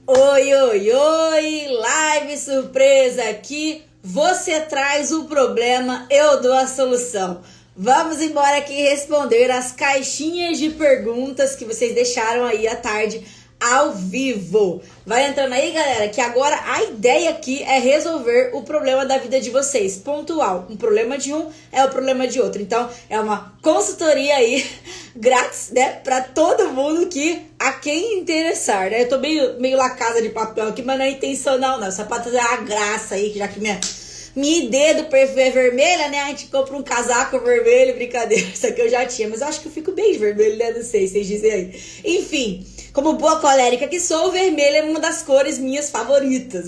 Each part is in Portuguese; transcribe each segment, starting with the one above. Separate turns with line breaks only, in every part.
Oi, oi, oi, live surpresa aqui, você traz o problema, eu dou a solução. Vamos embora aqui responder as caixinhas de perguntas que vocês deixaram aí à tarde ao vivo. Vai entrando aí, galera, que agora a ideia aqui é resolver o problema da vida de vocês, pontual. Um problema de um é o problema de outro. Então, é uma consultoria aí grátis, né, pra todo mundo a quem interessar, né? Eu tô meio La Casa de Papel aqui, mas não é intencional, não. Só pra trazer a graça aí, já que minha ID do perfil é vermelha, né? A gente compra um casaco vermelho, brincadeira. Isso aqui eu já tinha, mas eu acho que eu fico bem de vermelho, né? Não sei, vocês dizem aí. Enfim, como boa colérica que sou, o vermelho é uma das cores minhas favoritas.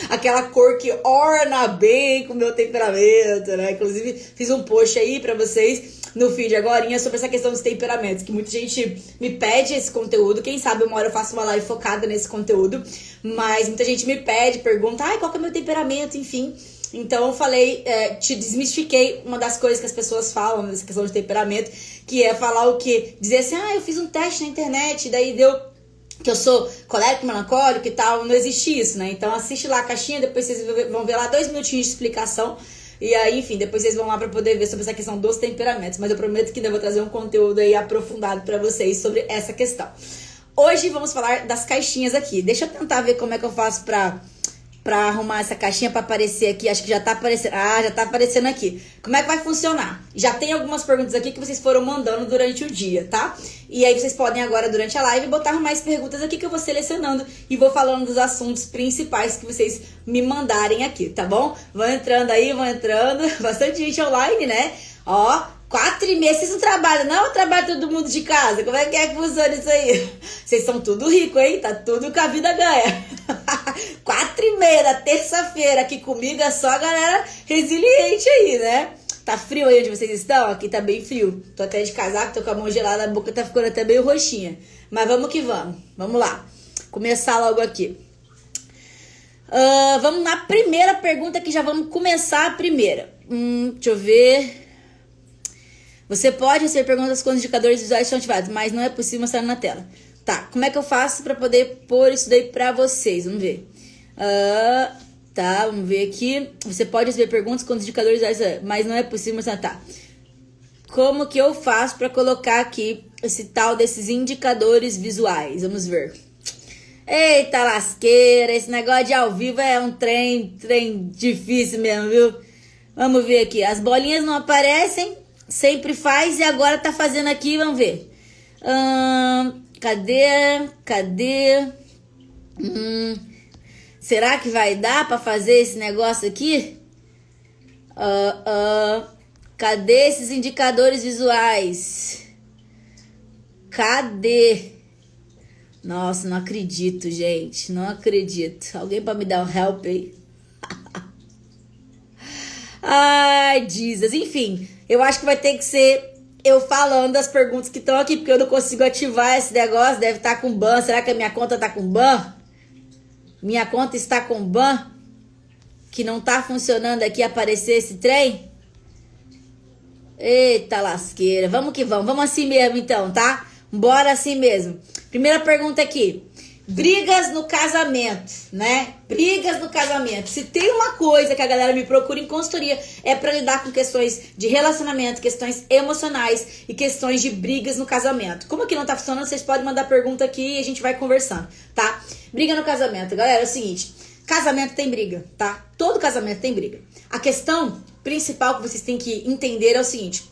Aquela cor que orna bem com o meu temperamento, né? Inclusive, fiz um post aí pra vocês no feed agorinha sobre essa questão dos temperamentos, que muita gente me pede esse conteúdo. Quem sabe uma hora eu faço uma live focada nesse conteúdo, mas muita gente me pede, pergunta, qual que é o meu temperamento, enfim. Então eu falei, te desmistifiquei uma das coisas que as pessoas falam nessa questão de temperamento, que é falar o quê? Dizer assim, eu fiz um teste na internet, daí deu que eu sou colérico, melancólico e tal, não existe isso, né? Então assiste lá a caixinha, depois vocês vão ver lá 2 minutinhos de explicação. E aí, enfim, depois vocês vão lá pra poder ver sobre essa questão dos temperamentos. Mas eu prometo que ainda vou trazer um conteúdo aí aprofundado pra vocês sobre essa questão. Hoje vamos falar das caixinhas aqui. Deixa eu tentar ver como é que eu faço pra arrumar essa caixinha pra aparecer aqui. Acho que já tá aparecendo. Já tá aparecendo aqui. Como é que vai funcionar? Já tem algumas perguntas aqui que vocês foram mandando durante o dia, tá? E aí vocês podem agora, durante a live, botar mais perguntas aqui que eu vou selecionando e vou falando dos assuntos principais que vocês me mandarem aqui, tá bom? Vão entrando aí, vão entrando. Bastante gente online, né? 4h30, vocês não trabalham, não? Eu trabalho todo mundo de casa. Como é que funciona isso aí? Vocês são tudo rico, hein? Tá tudo com a vida ganha. 4h30 da terça-feira aqui comigo é só a galera resiliente aí, né? Tá frio aí onde vocês estão? Aqui tá bem frio. Tô até de casaco, tô com a mão gelada, a boca tá ficando até meio roxinha. Mas vamos que vamos. Vamos lá. Começar logo aqui. Vamos na primeira pergunta que já vamos começar a primeira. Deixa eu ver. Você pode receber perguntas quando os indicadores visuais estão ativados, mas não é possível mostrar na tela. Tá, como é que eu faço pra poder pôr isso daí pra vocês? Vamos ver. Tá, vamos ver aqui. Você pode receber perguntas quando os indicadores visuais, mas não é possível mostrar. Tá. Como que eu faço pra colocar aqui esse tal desses indicadores visuais? Vamos ver. Eita lasqueira, esse negócio de ao vivo é um trem difícil mesmo, viu? Vamos ver aqui. As bolinhas não aparecem. Sempre faz e agora tá fazendo aqui, vamos ver. Cadê? Será que vai dar pra fazer esse negócio aqui? Cadê esses indicadores visuais? Cadê? Nossa, não acredito, gente. Não acredito. Alguém pra me dar um help aí? Ai, Jesus. Enfim, eu acho que vai ter que ser eu falando das perguntas que estão aqui, porque eu não consigo ativar esse negócio. Deve estar com ban. Será que a minha conta tá com ban? Minha conta está com ban? Que não tá funcionando aqui aparecer esse trem? Eita lasqueira. Vamos que vamos. Vamos assim mesmo então, tá? Bora assim mesmo. Primeira pergunta aqui. Brigas no casamento, né? Brigas no casamento. Se tem uma coisa que a galera me procura em consultoria é pra lidar com questões de relacionamento, questões emocionais e questões de brigas no casamento. Como aqui não tá funcionando, vocês podem mandar pergunta aqui e a gente vai conversando, tá? Briga no casamento. Galera, é o seguinte. Casamento tem briga, tá? Todo casamento tem briga. A questão principal que vocês têm que entender é o seguinte.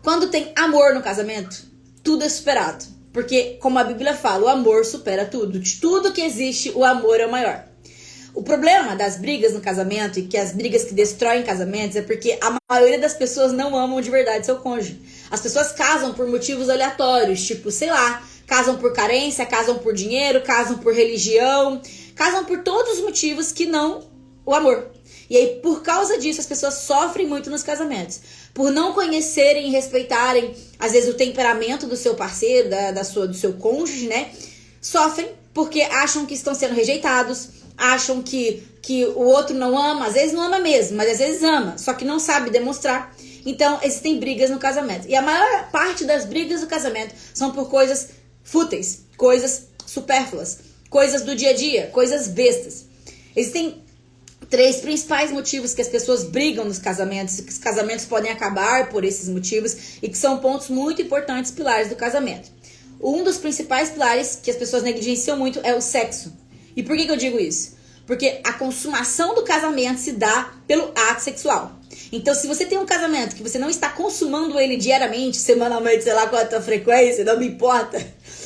Quando tem amor no casamento, tudo é superado. Porque, como a Bíblia fala, o amor supera tudo. De tudo que existe, o amor é o maior. O problema das brigas no casamento, e que as brigas que destroem casamentos, é porque a maioria das pessoas não amam de verdade seu cônjuge. As pessoas casam por motivos aleatórios, tipo, sei lá, casam por carência, casam por dinheiro, casam por religião, casam por todos os motivos que não o amor. E aí, por causa disso, as pessoas sofrem muito nos casamentos. Por não conhecerem e respeitarem, às vezes, o temperamento do seu parceiro, do seu cônjuge, né? Sofrem porque acham que estão sendo rejeitados, acham que o outro não ama, às vezes não ama mesmo, mas às vezes ama, só que não sabe demonstrar. Então, existem brigas no casamento. E a maior parte das brigas do casamento são por coisas fúteis, coisas supérfluas, coisas do dia a dia, coisas bestas. Existem 3 principais motivos que as pessoas brigam nos casamentos, que os casamentos podem acabar por esses motivos e que são pontos muito importantes, pilares do casamento. Um dos principais pilares que as pessoas negligenciam muito é o sexo. E por que eu digo isso? Porque a consumação do casamento se dá pelo ato sexual. Então, se você tem um casamento que você não está consumando ele diariamente, semanalmente, sei lá qual é a tua frequência, não me importa.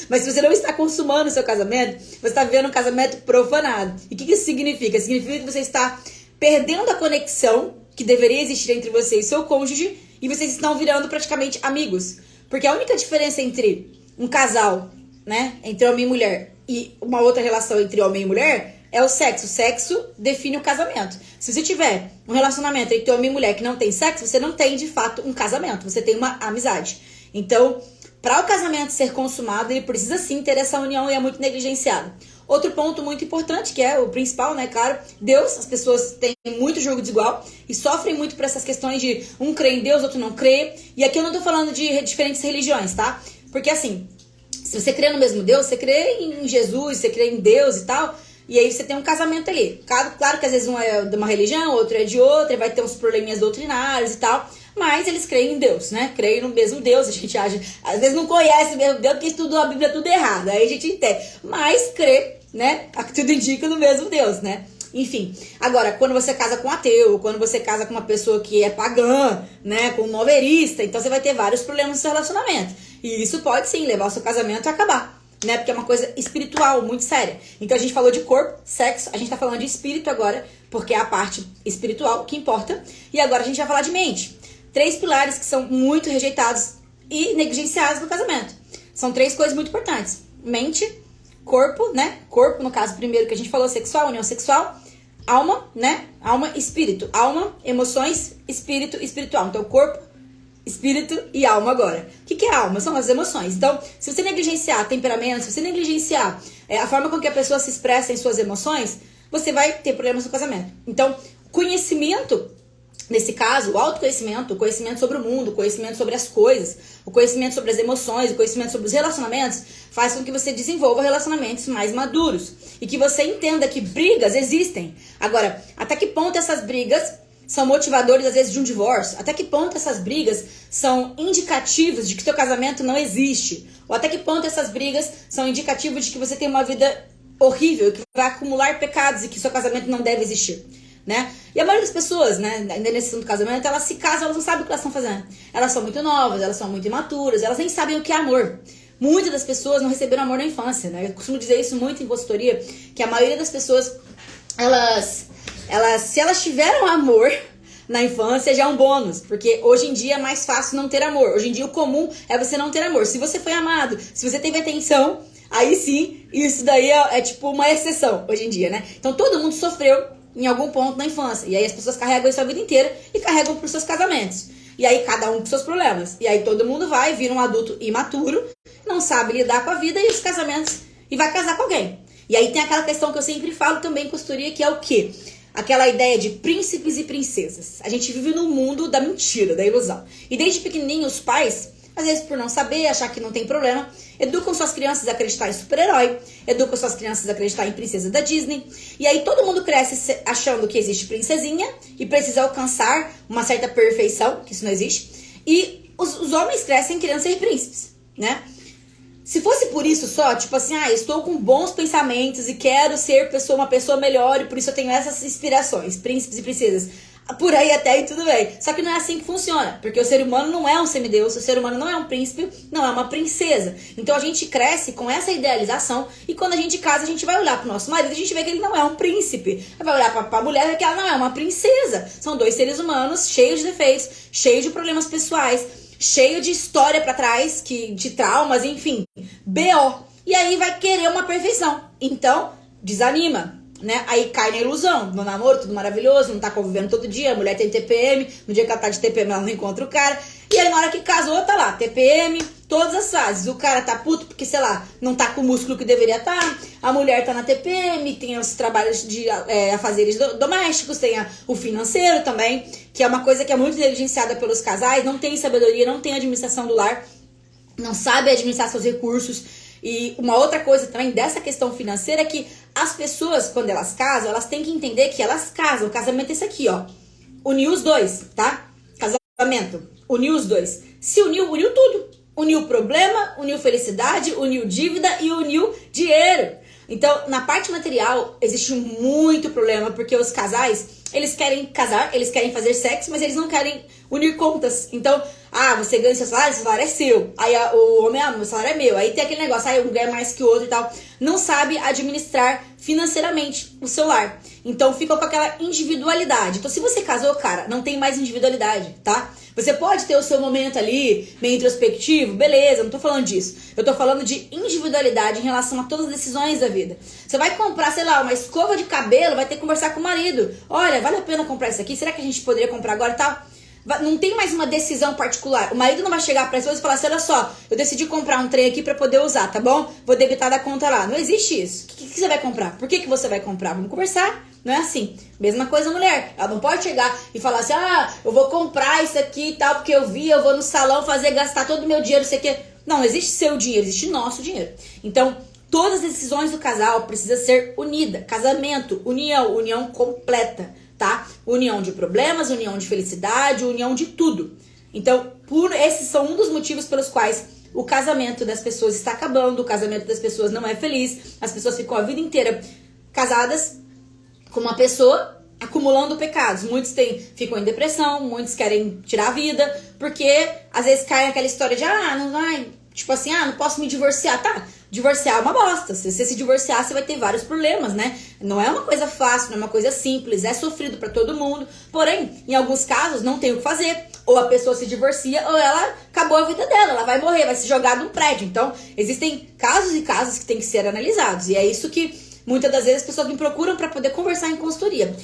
Mas se você não está consumando o seu casamento, você está vivendo um casamento profanado. E o que isso significa? Significa que você está perdendo a conexão que deveria existir entre você e seu cônjuge e vocês estão virando praticamente amigos. Porque a única diferença entre um casal, né, entre homem e mulher, e uma outra relação entre homem e mulher é o sexo. O sexo define o casamento. Se você tiver um relacionamento entre homem e mulher que não tem sexo, você não tem de fato um casamento, você tem uma amizade. Então, para o casamento ser consumado, ele precisa sim ter essa união e é muito negligenciado. Outro ponto muito importante, que é o principal, né, claro, Deus. As pessoas têm muito jogo desigual e sofrem muito por essas questões de um crê em Deus, outro não crê. E aqui eu não tô falando de diferentes religiões, tá? Porque assim, se você crê no mesmo Deus, você crê em Jesus, você crê em Deus e tal, e aí você tem um casamento ali. Claro que às vezes um é de uma religião, outro é de outra, vai ter uns probleminhas doutrinários e tal, mas eles creem em Deus, né? Creem no mesmo Deus. A gente acha, às vezes não conhece o mesmo Deus porque estudou a Bíblia tudo errado, aí a gente entende. Mas crê, né? Tudo indica no mesmo Deus, né? Enfim, agora, quando você casa com um ateu, quando você casa com uma pessoa que é pagã, né, com um noveirista, então você vai ter vários problemas no seu relacionamento. E isso pode sim levar o seu casamento a acabar, né, porque é uma coisa espiritual muito séria. Então a gente falou de corpo, sexo, a gente tá falando de espírito agora, porque é a parte espiritual que importa. E agora a gente vai falar de mente. 3 pilares que são muito rejeitados e negligenciados no casamento. São 3 coisas muito importantes: mente, corpo, né? Corpo, no caso, primeiro que a gente falou, sexual, união sexual. Alma, né? Alma e espírito. Alma, emoções, espírito, espiritual. Então, corpo, espírito e alma agora. O que é alma? São as emoções. Então, se você negligenciar temperamento, se você negligenciar a forma com que a pessoa se expressa em suas emoções, você vai ter problemas no casamento. Então, conhecimento, nesse caso, o autoconhecimento, o conhecimento sobre o mundo, o conhecimento sobre as coisas, o conhecimento sobre as emoções, o conhecimento sobre os relacionamentos, faz com que você desenvolva relacionamentos mais maduros e que você entenda que brigas existem. Agora, até que ponto essas brigas são motivadores, às vezes, de um divórcio? Até que ponto essas brigas são indicativos de que seu casamento não existe? Ou até que ponto essas brigas são indicativos de que você tem uma vida horrível, que vai acumular pecados e que seu casamento não deve existir? Né? E a maioria das pessoas, né, ainda nesse assunto do casamento, elas se casam, elas não sabem o que elas estão fazendo. Elas são muito novas, elas são muito imaturas, elas nem sabem o que é amor. Muitas das pessoas não receberam amor na infância, né? Eu costumo dizer isso muito em consultoria, que a maioria das pessoas, se elas tiveram amor na infância, já é um bônus, porque hoje em dia é mais fácil não ter amor. Hoje em dia o comum é você não ter amor. Se você foi amado, se você teve atenção, aí sim, isso daí é tipo uma exceção hoje em dia, né? Então todo mundo sofreu em algum ponto na infância. E aí as pessoas carregam isso a vida inteira e carregam para os seus casamentos. E aí cada um com seus problemas. E aí todo mundo vai, vira um adulto imaturo, não sabe lidar com a vida e os casamentos, e vai casar com alguém. E aí tem aquela questão que eu sempre falo também em consultoria, que é o quê? Aquela ideia de príncipes e princesas. A gente vive num mundo da mentira, da ilusão. E desde pequenininho os pais, às vezes por não saber, achar que não tem problema, educam suas crianças a acreditar em super-herói, educam suas crianças a acreditar em princesa da Disney. E aí todo mundo cresce achando que existe princesinha e precisa alcançar uma certa perfeição, que isso não existe. E os homens crescem querendo ser príncipes, né? Se fosse por isso só, tipo assim, estou com bons pensamentos e quero ser uma pessoa melhor e por isso eu tenho essas inspirações, príncipes e princesas. Por aí até e tudo bem. Só que não é assim que funciona, porque o ser humano não é um semideus, o ser humano não é um príncipe, não é uma princesa. Então a gente cresce com essa idealização e quando a gente casa, a gente vai olhar pro nosso marido e a gente vê que ele não é um príncipe. Vai olhar pra mulher e ver que ela não é uma princesa. São 2 seres humanos cheios de defeitos, cheios de problemas pessoais, cheio de história pra trás, de traumas, enfim, BO. E aí vai querer uma perfeição. Então, desanima, né? Aí cai na ilusão, no namoro, tudo maravilhoso, não tá convivendo todo dia, a mulher tem TPM, no dia que ela tá de TPM ela não encontra o cara, e aí na hora que casou, tá lá, TPM, todas as fases, o cara tá puto porque, sei lá, não tá com o músculo que deveria estar, a mulher tá na TPM, tem os trabalhos de afazeres domésticos, tem o financeiro também, que é uma coisa que é muito negligenciada pelos casais, não tem sabedoria, não tem administração do lar, não sabe administrar seus recursos. E uma outra coisa também dessa questão financeira é que as pessoas, quando elas casam, elas têm que entender que elas casam. O casamento é isso aqui, ó. Unir os dois, tá? Casamento, unir os dois. Se uniu, uniu tudo. Uniu problema, uniu felicidade, uniu dívida e uniu dinheiro. Então, na parte material, existe muito problema, porque os casais, eles querem casar, eles querem fazer sexo, mas eles não querem unir contas. Então, você ganha seu salário é seu. Aí o homem, meu salário é meu. Aí tem aquele negócio, um ganha mais que o outro e tal. Não sabe administrar financeiramente o seu lar. Então, fica com aquela individualidade. Então, se você casou, cara, não tem mais individualidade, tá? Você pode ter o seu momento ali, meio introspectivo, beleza, não tô falando disso. Eu tô falando de individualidade em relação a todas as decisões da vida. Você vai comprar, sei lá, uma escova de cabelo, vai ter que conversar com o marido. Olha, vale a pena comprar isso aqui? Será que a gente poderia comprar agora e tal? Não tem mais uma decisão particular. O marido não vai chegar pra esposa e falar assim, olha só, eu decidi comprar um trem aqui pra poder usar, tá bom? Vou debitar da conta lá. Não existe isso. O que você vai comprar? Por que você vai comprar? Vamos conversar. Não é assim. Mesma coisa a mulher. Ela não pode chegar e falar assim, eu vou comprar isso aqui e tal, porque eu vou no salão gastar todo o meu dinheiro, sei que. Não existe seu dinheiro, existe nosso dinheiro. Então, todas as decisões do casal precisam ser unidas. Casamento, união completa, tá? União de problemas, união de felicidade, união de tudo. Então, esses são um dos motivos pelos quais o casamento das pessoas está acabando, o casamento das pessoas não é feliz, as pessoas ficam a vida inteira casadas com uma pessoa acumulando pecados. Muitos ficam em depressão, muitos querem tirar a vida, porque às vezes cai naquela história de, não vai, tipo assim, não posso me divorciar, tá? Divorciar é uma bosta. Se você se divorciar, você vai ter vários problemas, né? Não é uma coisa fácil, não é uma coisa simples, é sofrido pra todo mundo. Porém, em alguns casos, não tem o que fazer. Ou a pessoa se divorcia, ou ela acabou a vida dela, ela vai morrer, vai se jogar num prédio. Então, existem casos e casos que têm que ser analisados. E é isso que muitas das vezes as pessoas me procuram para poder conversar em consultoria.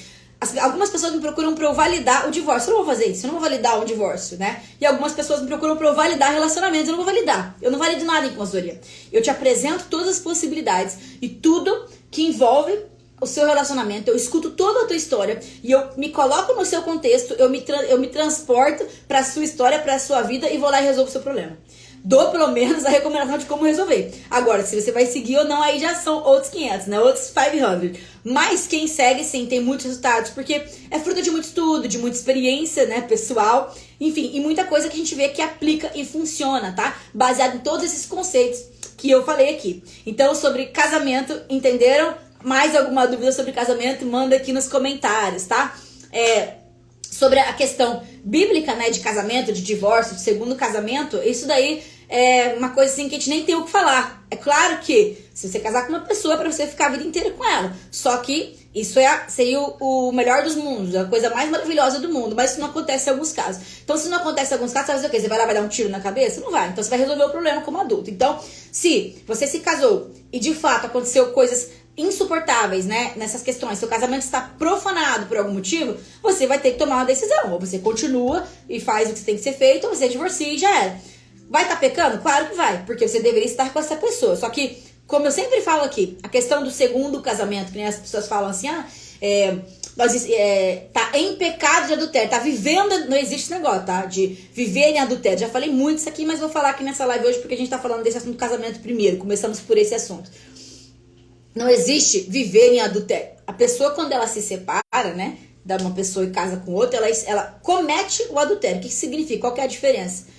Algumas pessoas me procuram para eu validar o divórcio. Eu não vou fazer isso, eu não vou validar o divórcio, né? E algumas pessoas me procuram para eu validar relacionamentos. Eu não vou validar. Eu não valido nada em consultoria. Eu te apresento todas as possibilidades e tudo que envolve o seu relacionamento. Eu escuto toda a tua história e eu me coloco no seu contexto, eu me transporto para a sua história, para a sua vida e vou lá e resolvo o seu problema. Dou pelo menos a recomendação de como resolver. Agora, se você vai seguir ou não, aí já são outros 500, né? Outros 500. Mas quem segue, sim, tem muitos resultados, porque é fruto de muito estudo, de muita experiência, né, pessoal. Enfim, e muita coisa que a gente vê que aplica e funciona, tá? Baseado em todos esses conceitos que eu falei aqui. Então, sobre casamento, entenderam? Mais alguma dúvida sobre casamento, manda aqui nos comentários, tá? Sobre a questão bíblica, né, de casamento, de divórcio, de segundo casamento, isso daí é uma coisa assim que a gente nem tem o que falar. É claro que se você casar com uma pessoa é pra você ficar a vida inteira com ela. Só que isso seria o melhor dos mundos, a coisa mais maravilhosa do mundo. Mas isso não acontece em alguns casos. Então, se não acontece em alguns casos, você vai fazer o quê? Você vai lá, vai dar um tiro na cabeça? Não vai. Então, você vai resolver o problema como adulto. Então, se você se casou e de fato aconteceu coisas insuportáveis, né, nessas questões, seu casamento está profanado por algum motivo, você vai ter que tomar uma decisão. Ou você continua e faz o que tem que ser feito, ou você divorcia e já era. Vai estar tá pecando? Claro que vai, porque você deveria estar com essa pessoa. Só que, como eu sempre falo aqui, a questão do segundo casamento, que nem as pessoas falam assim, tá em pecado de adultério, tá vivendo, não existe esse negócio, tá? De viver em adultério. Já falei muito isso aqui, mas vou falar aqui nessa live hoje porque a gente tá falando desse assunto do casamento primeiro. Começamos por esse assunto. Não existe viver em adultério. A pessoa, quando ela se separa, né, de uma pessoa e casa com outra, ela comete o adultério. O que significa? Qual que é a diferença?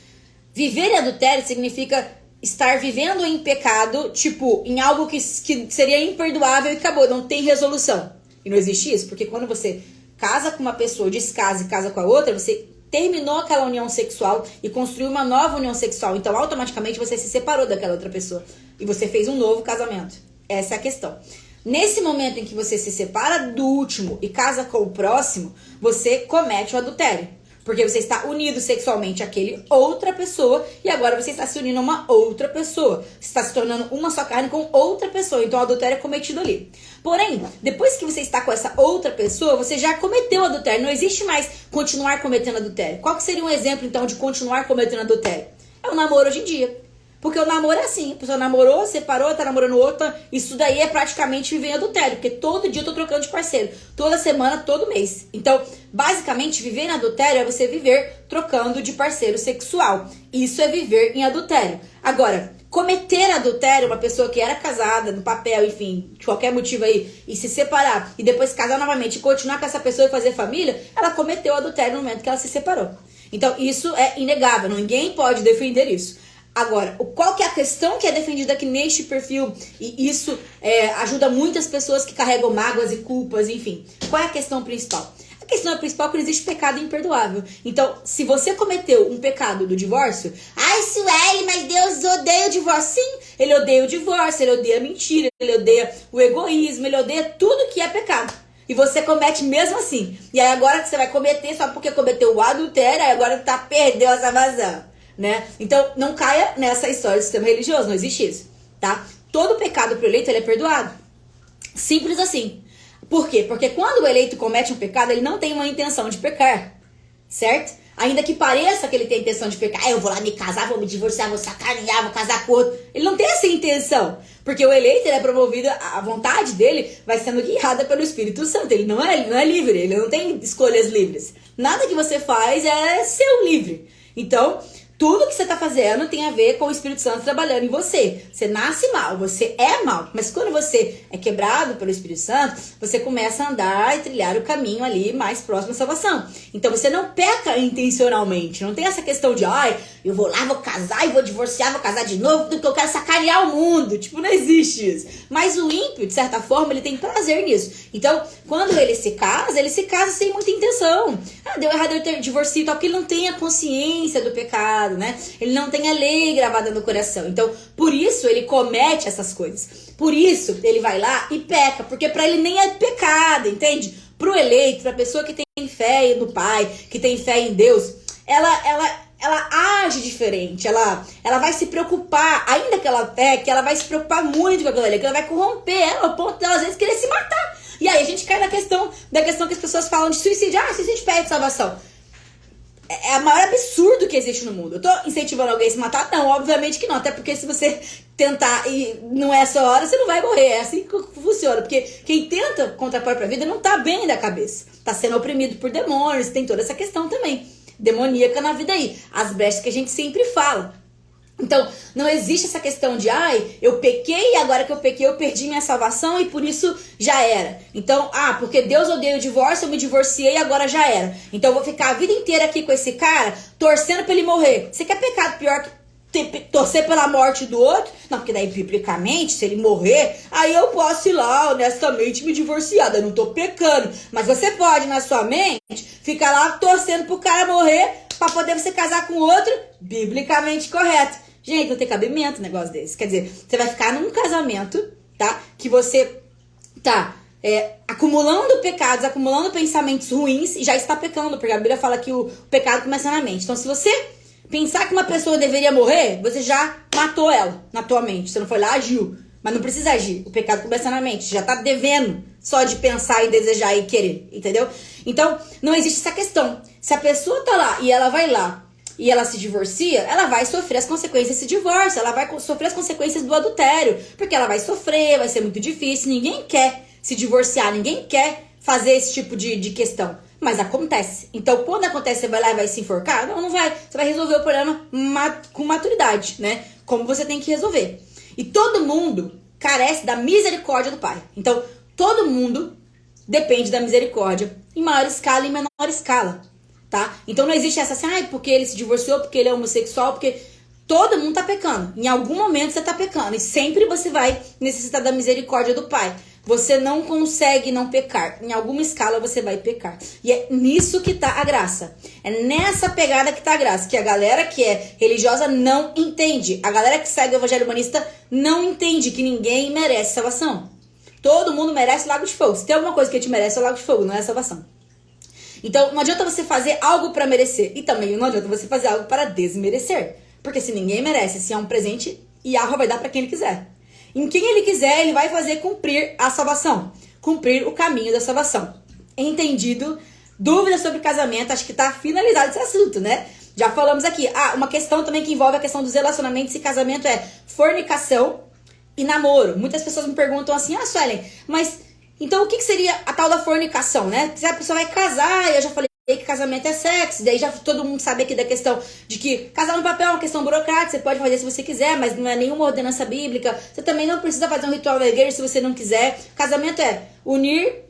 Viver em adultério significa estar vivendo em pecado, tipo, em algo que seria imperdoável e acabou, não tem resolução. E não existe isso, porque quando você casa com uma pessoa, descasa e casa com a outra, você terminou aquela união sexual e construiu uma nova união sexual. Então, automaticamente, você se separou daquela outra pessoa. E você fez um novo casamento. Essa é a questão. Nesse momento em que você se separa do último e casa com o próximo, você comete o adultério. Porque você está unido sexualmente àquele outra pessoa e agora você está se unindo a uma outra pessoa. Você está se tornando uma só carne com outra pessoa. Então o adultério é cometido ali. Porém, depois que você está com essa outra pessoa, você já cometeu adultério. Não existe mais continuar cometendo adultério. Qual que seria um exemplo, então, de continuar cometendo adultério? É o namoro hoje em dia. Porque o namoro é assim, a pessoa namorou, separou, tá namorando outra, isso daí é praticamente viver em adultério, porque todo dia eu tô trocando de parceiro, toda semana, todo mês. Então, basicamente, viver em adultério é você viver trocando de parceiro sexual. Isso é viver em adultério. Agora, cometer adultério, uma pessoa que era casada, no papel, enfim, de qualquer motivo aí, e se separar, e depois casar novamente e continuar com essa pessoa e fazer família, ela cometeu adultério no momento que ela se separou. Então, isso é inegável, ninguém pode defender isso. Agora, qual que é a questão que é defendida aqui neste perfil, e isso ajuda muitas pessoas que carregam mágoas e culpas, enfim. Qual é a questão principal? A questão principal é que não existe pecado imperdoável. Então, se você cometeu um pecado do divórcio, ai, Sueli, mas Deus odeia o divórcio. Sim, ele odeia o divórcio, ele odeia a mentira, ele odeia o egoísmo, ele odeia tudo que é pecado. E você comete mesmo assim. E aí agora que você vai cometer, só porque cometeu o adultério, aí agora perdeu a salvação, né? Então, não caia nessa história do sistema religioso, não existe isso, tá? Todo pecado pro eleito, ele é perdoado. Simples assim. Por quê? Porque quando o eleito comete um pecado, ele não tem uma intenção de pecar, certo? Ainda que pareça que ele tem a intenção de pecar, eu vou lá me casar, vou me divorciar, vou sacanear, vou casar com outro. Ele não tem essa intenção, porque o eleito ele é promovido, a vontade dele vai sendo guiada pelo Espírito Santo. Ele não é livre, ele não tem escolhas livres. Nada que você faz é seu livre. Então, tudo que você está fazendo tem a ver com o Espírito Santo trabalhando em você. Você nasce mal, você é mal. Mas quando você é quebrado pelo Espírito Santo, você começa a andar e trilhar o caminho ali mais próximo à salvação. Então você não peca intencionalmente. Não tem essa questão de, ai, eu vou lá, vou casar e vou divorciar, vou casar de novo, porque eu quero sacanear o mundo. Tipo, não existe isso. Mas o ímpio, de certa forma, ele tem prazer nisso. Então, quando ele se casa sem muita intenção. Ah, deu errado eu ter divorciado, porque ele não tem a consciência do pecado, né? Ele não tem a lei gravada no coração. Então, por isso ele comete essas coisas. Por isso ele vai lá e peca, porque para ele nem é pecado, entende? Pro eleito, pra pessoa que tem fé no Pai, que tem fé em Deus, ela age diferente, ela vai se preocupar, ainda que ela peque, ela vai se preocupar muito com aquilo ali, que ela vai corromper ela ao ponto de ela às vezes querer se matar. E aí a gente cai na questão que as pessoas falam de suicídio. Ah, suicídio pede salvação. É o maior absurdo que existe no mundo. Eu tô incentivando alguém a se matar? Não, obviamente que não. Até porque se você tentar e não é a sua hora, você não vai morrer. É assim que funciona. Porque quem tenta contra a própria vida não tá bem da cabeça. Tá sendo oprimido por demônios. Tem toda essa questão também demoníaca na vida aí. As brechas que a gente sempre fala. Então, não existe essa questão de, ai, eu pequei e agora que eu pequei eu perdi minha salvação e por isso já era. Então, porque Deus odeia o divórcio, eu me divorciei e agora já era. Então eu vou ficar a vida inteira aqui com esse cara, torcendo pra ele morrer. Você quer pecado pior que torcer pela morte do outro? Não, porque daí, biblicamente, se ele morrer, aí eu posso ir lá, honestamente, me divorciar. Eu não tô pecando. Mas você pode, na sua mente, ficar lá torcendo pro cara morrer pra poder você casar com outro, biblicamente correto. Gente, não tem cabimento um negócio desse. Quer dizer, você vai ficar num casamento, tá? Que você tá acumulando pecados, acumulando pensamentos ruins e já está pecando. Porque a Bíblia fala que o pecado começa na mente. Então, se você pensar que uma pessoa deveria morrer, você já matou ela na tua mente. Você não foi lá, agiu. Mas não precisa agir. O pecado começa na mente. Você já tá devendo só de pensar e desejar e querer. Entendeu? Então, não existe essa questão. Se a pessoa tá lá e ela vai lá e ela se divorcia, ela vai sofrer as consequências desse divórcio, ela vai sofrer as consequências do adultério, porque ela vai sofrer, vai ser muito difícil, ninguém quer se divorciar, ninguém quer fazer esse tipo de questão, mas acontece. Então, quando acontece, você vai lá e vai se enforcar? Não, não vai, você vai resolver o problema com maturidade, né, como você tem que resolver. E todo mundo carece da misericórdia do Pai, então todo mundo depende da misericórdia, em maior escala e em menor escala. Tá? Então não existe essa assim, porque ele se divorciou, porque ele é homossexual, porque todo mundo tá pecando. Em algum momento você tá pecando. E sempre você vai necessitar da misericórdia do Pai. Você não consegue não pecar. Em alguma escala você vai pecar. E é nisso que tá a graça. É nessa pegada que tá a graça. Que a galera que é religiosa não entende. A galera que segue o evangelho humanista não entende que ninguém merece salvação. Todo mundo merece o lago de fogo. Se tem alguma coisa que te merece, é o lago de fogo, não é a salvação. Então, não adianta você fazer algo para merecer. E também não adianta você fazer algo para desmerecer. Porque se ninguém merece, se é um presente, Yahweh vai dar para quem ele quiser. Em quem ele quiser, ele vai fazer cumprir a salvação. Cumprir o caminho da salvação. Entendido? Dúvidas sobre casamento, acho que tá finalizado esse assunto, né? Já falamos aqui. Uma questão também que envolve a questão dos relacionamentos e casamento é fornicação e namoro. Muitas pessoas me perguntam assim, Suelen, mas... Então, o que seria a tal da fornicação, né? Se a pessoa vai casar, eu já falei que casamento é sexo. Daí já todo mundo sabe aqui da questão de que casar no papel é uma questão burocrática, você pode fazer se você quiser, mas não é nenhuma ordenança bíblica. Você também não precisa fazer um ritual na igreja se você não quiser. Casamento é unir,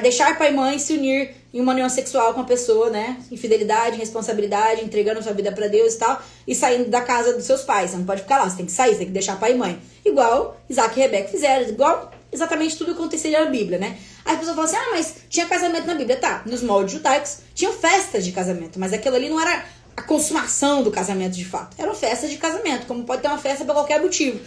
deixar pai e mãe se unir em uma união sexual com a pessoa, né? Infidelidade, responsabilidade, entregando sua vida pra Deus e tal, e saindo da casa dos seus pais. Você não pode ficar lá, você tem que sair, você tem que deixar pai e mãe. Igual Isaac e Rebeca fizeram, igual exatamente tudo que acontecia na Bíblia, né? Aí as pessoas falam assim, mas tinha casamento na Bíblia. Tá, nos moldes judaicos tinham festas de casamento, mas aquilo ali não era a consumação do casamento de fato. Eram festas de casamento, como pode ter uma festa por qualquer motivo.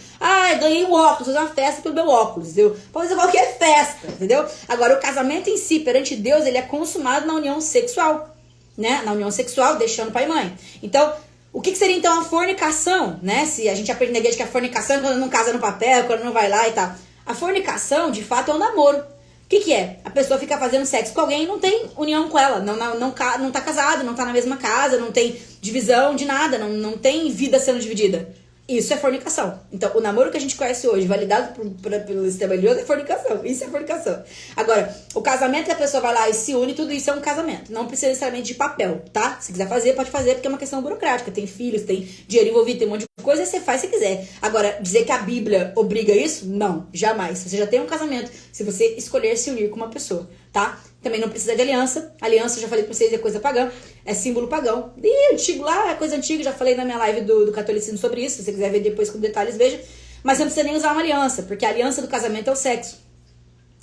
Ganhei um óculos, vou fazer uma festa pelo meu óculos, entendeu? Pode fazer qualquer festa, entendeu? Agora, o casamento em si, perante Deus, ele é consumado na união sexual, né? Na união sexual, deixando pai e mãe. Então, o que seria então a fornicação, né? Se a gente aprende na igreja que a fornicação é quando não casa no papel, quando não vai lá e tal. A fornicação, de fato, é um namoro. O que é? A pessoa fica fazendo sexo com alguém e não tem união com ela. Não tá casado, não tá na mesma casa, não tem divisão de nada, não tem vida sendo dividida. Isso é fornicação. Então, o namoro que a gente conhece hoje, validado pelo sistema religioso, é fornicação. Isso é fornicação. Agora, o casamento que a pessoa vai lá e se une, tudo isso é um casamento. Não precisa necessariamente de papel, tá? Se quiser fazer, pode fazer, porque é uma questão burocrática. Tem filhos, tem dinheiro envolvido, tem um monte de coisa, você faz se quiser. Agora, dizer que a Bíblia obriga isso? Não, jamais. Você já tem um casamento se você escolher se unir com uma pessoa, tá? Também não precisa de aliança. Aliança, eu já falei pra vocês, é coisa pagã. É símbolo pagão. E antigo lá, é coisa antiga. Já falei na minha live do catolicismo sobre isso. Se você quiser ver depois com detalhes, veja. Mas você não precisa nem usar uma aliança, porque a aliança do casamento é o sexo.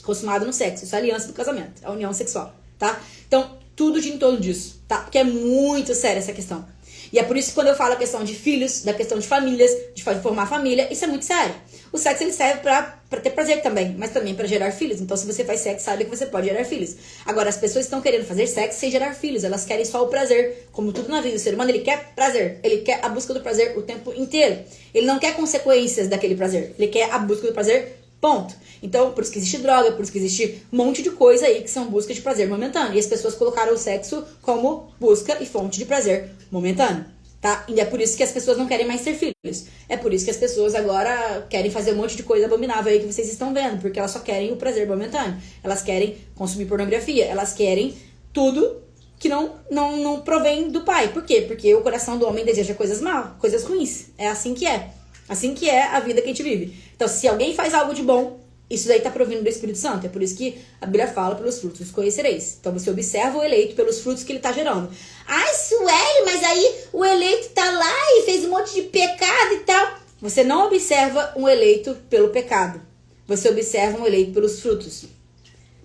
Consumado no sexo. Isso é a aliança do casamento. É a união sexual, tá? Então, tudo de em torno disso, tá? Porque é muito séria essa questão. E é por isso que quando eu falo a questão de filhos, da questão de famílias, de formar família, isso é muito sério. O sexo, ele serve pra ter prazer também, mas também pra gerar filhos. Então, se você faz sexo, sabe que você pode gerar filhos. Agora, as pessoas estão querendo fazer sexo sem gerar filhos. Elas querem só o prazer. Como tudo na vida do ser humano, ele quer prazer. Ele quer a busca do prazer o tempo inteiro. Ele não quer consequências daquele prazer. Ele quer a busca do prazer, ponto. Então, por isso que existe droga, por isso que existe um monte de coisa aí que são busca de prazer momentâneo. E as pessoas colocaram o sexo como busca e fonte de prazer momentâneo, tá? E é por isso que as pessoas não querem mais ter filhos. É por isso que as pessoas agora querem fazer um monte de coisa abominável aí que vocês estão vendo, porque elas só querem o prazer momentâneo. Elas querem consumir pornografia, elas querem tudo que não provém do pai. Por quê? Porque o coração do homem deseja coisas mal, coisas ruins. É assim que é. Assim que é a vida que a gente vive. Então, se alguém faz algo de bom, isso daí tá provindo do Espírito Santo. É por isso que a Bíblia fala, pelos frutos os conhecereis. Então você observa o eleito pelos frutos que ele tá gerando. Ai, Sueli, mas aí o eleito tá lá e fez um monte de pecado e tal. Você não observa um eleito pelo pecado. Você observa um eleito pelos frutos.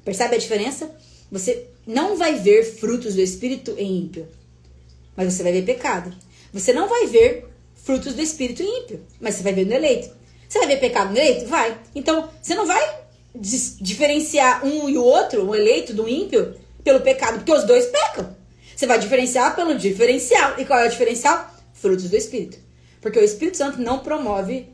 Percebe a diferença? Você não vai ver frutos do Espírito em ímpio, mas você vai ver pecado. Você não vai ver frutos do Espírito em ímpio, mas você vai ver no eleito. Você vai ver pecado no eleito? Vai. Então, você não vai diferenciar um e o outro, o eleito do ímpio, pelo pecado, porque os dois pecam. Você vai diferenciar pelo diferencial. E qual é o diferencial? Frutos do Espírito. Porque o Espírito Santo não promove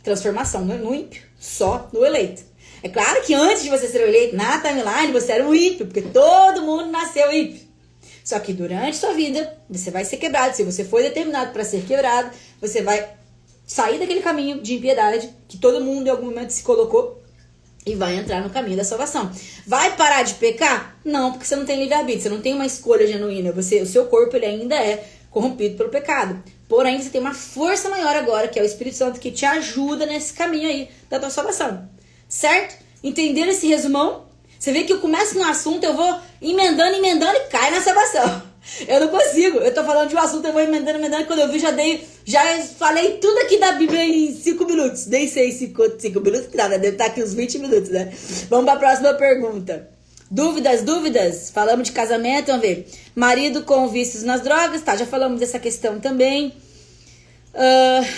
transformação no ímpio, só no eleito. É claro que antes de você ser o eleito, na timeline, você era um ímpio, porque todo mundo nasceu ímpio. Só que durante sua vida, você vai ser quebrado. Se você foi determinado para ser quebrado, você vai sair daquele caminho de impiedade que todo mundo em algum momento se colocou e vai entrar no caminho da salvação. Vai parar de pecar? Não, porque você não tem livre-arbítrio, você não tem uma escolha genuína. O seu corpo ele ainda é corrompido pelo pecado. Porém, você tem uma força maior agora, que é o Espírito Santo, que te ajuda nesse caminho aí da tua salvação. Certo? Entendendo esse resumão? Você vê que eu começo no assunto, eu vou emendando e cai na salvação. Eu não consigo. Eu tô falando de um assunto, eu vou emendando. Quando eu vi, já falei tudo aqui da Bíblia em 5 minutos. Nem sei 5 minutos, que nada, deve estar aqui uns 20 minutos, né? Vamos para a próxima pergunta. Dúvidas? Falamos de casamento, vamos ver. Marido com vícios nas drogas, tá, já falamos dessa questão também.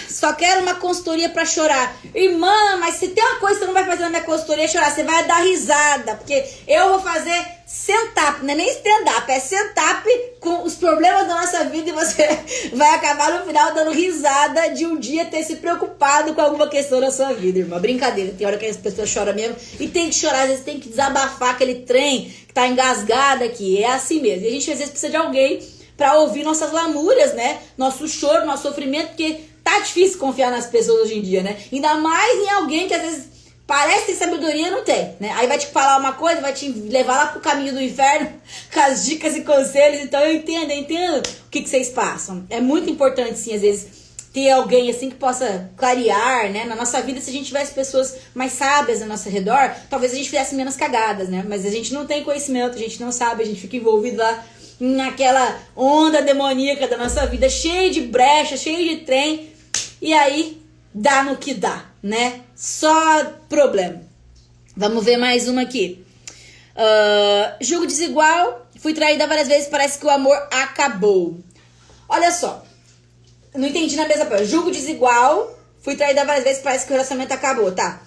Só quero uma consultoria pra chorar. Irmã, mas se tem uma coisa que você não vai fazer na minha consultoria é chorar. Você vai dar risada, porque eu vou fazer stand-up, não é nem stand-up, é stand-up com os problemas da nossa vida e você vai acabar no final dando risada de um dia ter se preocupado com alguma questão da sua vida, irmã. Brincadeira, tem hora que as pessoas choram mesmo e tem que chorar, às vezes tem que desabafar aquele trem que tá engasgado aqui, é assim mesmo. E a gente às vezes precisa de alguém pra ouvir nossas lamúrias, né? Nosso choro, nosso sofrimento, porque tá difícil confiar nas pessoas hoje em dia, né? Ainda mais em alguém que às vezes Parece ter sabedoria, não tem, né? Aí vai te falar uma coisa, vai te levar lá pro caminho do inferno com as dicas e conselhos. Então eu entendo o que vocês passam. É muito importante, sim, às vezes, ter alguém assim que possa clarear, né? Na nossa vida, se a gente tivesse pessoas mais sábias ao nosso redor, talvez a gente fizesse menos cagadas, né? Mas a gente não tem conhecimento, a gente não sabe, a gente fica envolvido lá naquela onda demoníaca da nossa vida, cheia de brecha, cheia de trem, e aí dá no que dá, né? Só problema. Vamos ver mais uma aqui. Julgo desigual, fui traída várias vezes, parece que o amor acabou. Olha só, não entendi na mesma coisa. Julgo desigual, fui traída várias vezes, parece que o relacionamento acabou, tá?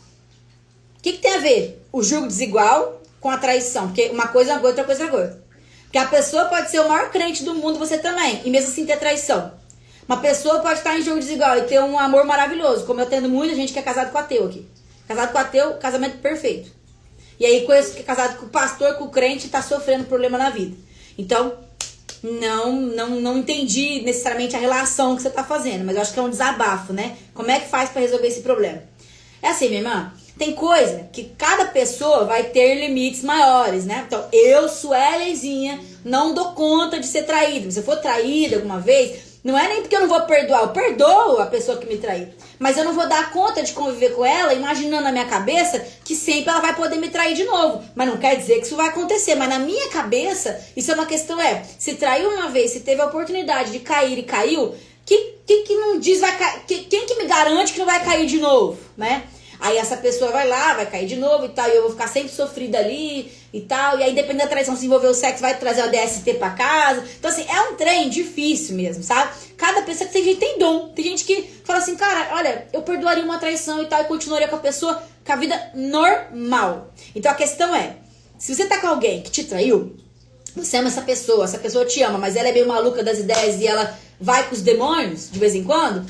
O que tem a ver o julgo desigual com a traição? Porque uma coisa é uma coisa, outra coisa é outra coisa. Porque a pessoa pode ser o maior crente do mundo, você também, e mesmo assim ter traição. Uma pessoa pode estar em jogo desigual e ter um amor maravilhoso, como eu tendo muita gente que é casado com ateu aqui. Casado com ateu, casamento perfeito. E aí conheço que é casado com o pastor, com o crente, tá sofrendo problema na vida. Então, não entendi necessariamente a relação que você tá fazendo, mas eu acho que é um desabafo, né? Como é que faz pra resolver esse problema? É assim, minha irmã, tem coisa que cada pessoa vai ter limites maiores, né? Então, eu, Suelenzinha, não dou conta de ser traída. Se eu for traída alguma vez, não é nem porque eu não vou perdoar, eu perdoo a pessoa que me traiu. Mas eu não vou dar conta de conviver com ela, imaginando na minha cabeça que sempre ela vai poder me trair de novo. Mas não quer dizer que isso vai acontecer. Mas na minha cabeça, isso é uma questão, se traiu uma vez, se teve a oportunidade de cair e caiu, que não diz, quem que me garante que não vai cair de novo, né? Aí essa pessoa vai lá, vai cair de novo e tal, e eu vou ficar sempre sofrida ali e tal. E aí, dependendo da traição, se envolver o sexo, vai trazer o DST pra casa. Então, assim, é um trem difícil mesmo, sabe? Cada pessoa que tem gente tem dom. Tem gente que fala assim, cara, olha, eu perdoaria uma traição e tal, e continuaria com a pessoa com a vida normal. Então, a questão é, se você tá com alguém que te traiu, você ama essa pessoa te ama, mas ela é meio maluca das ideias e ela vai com os demônios de vez em quando,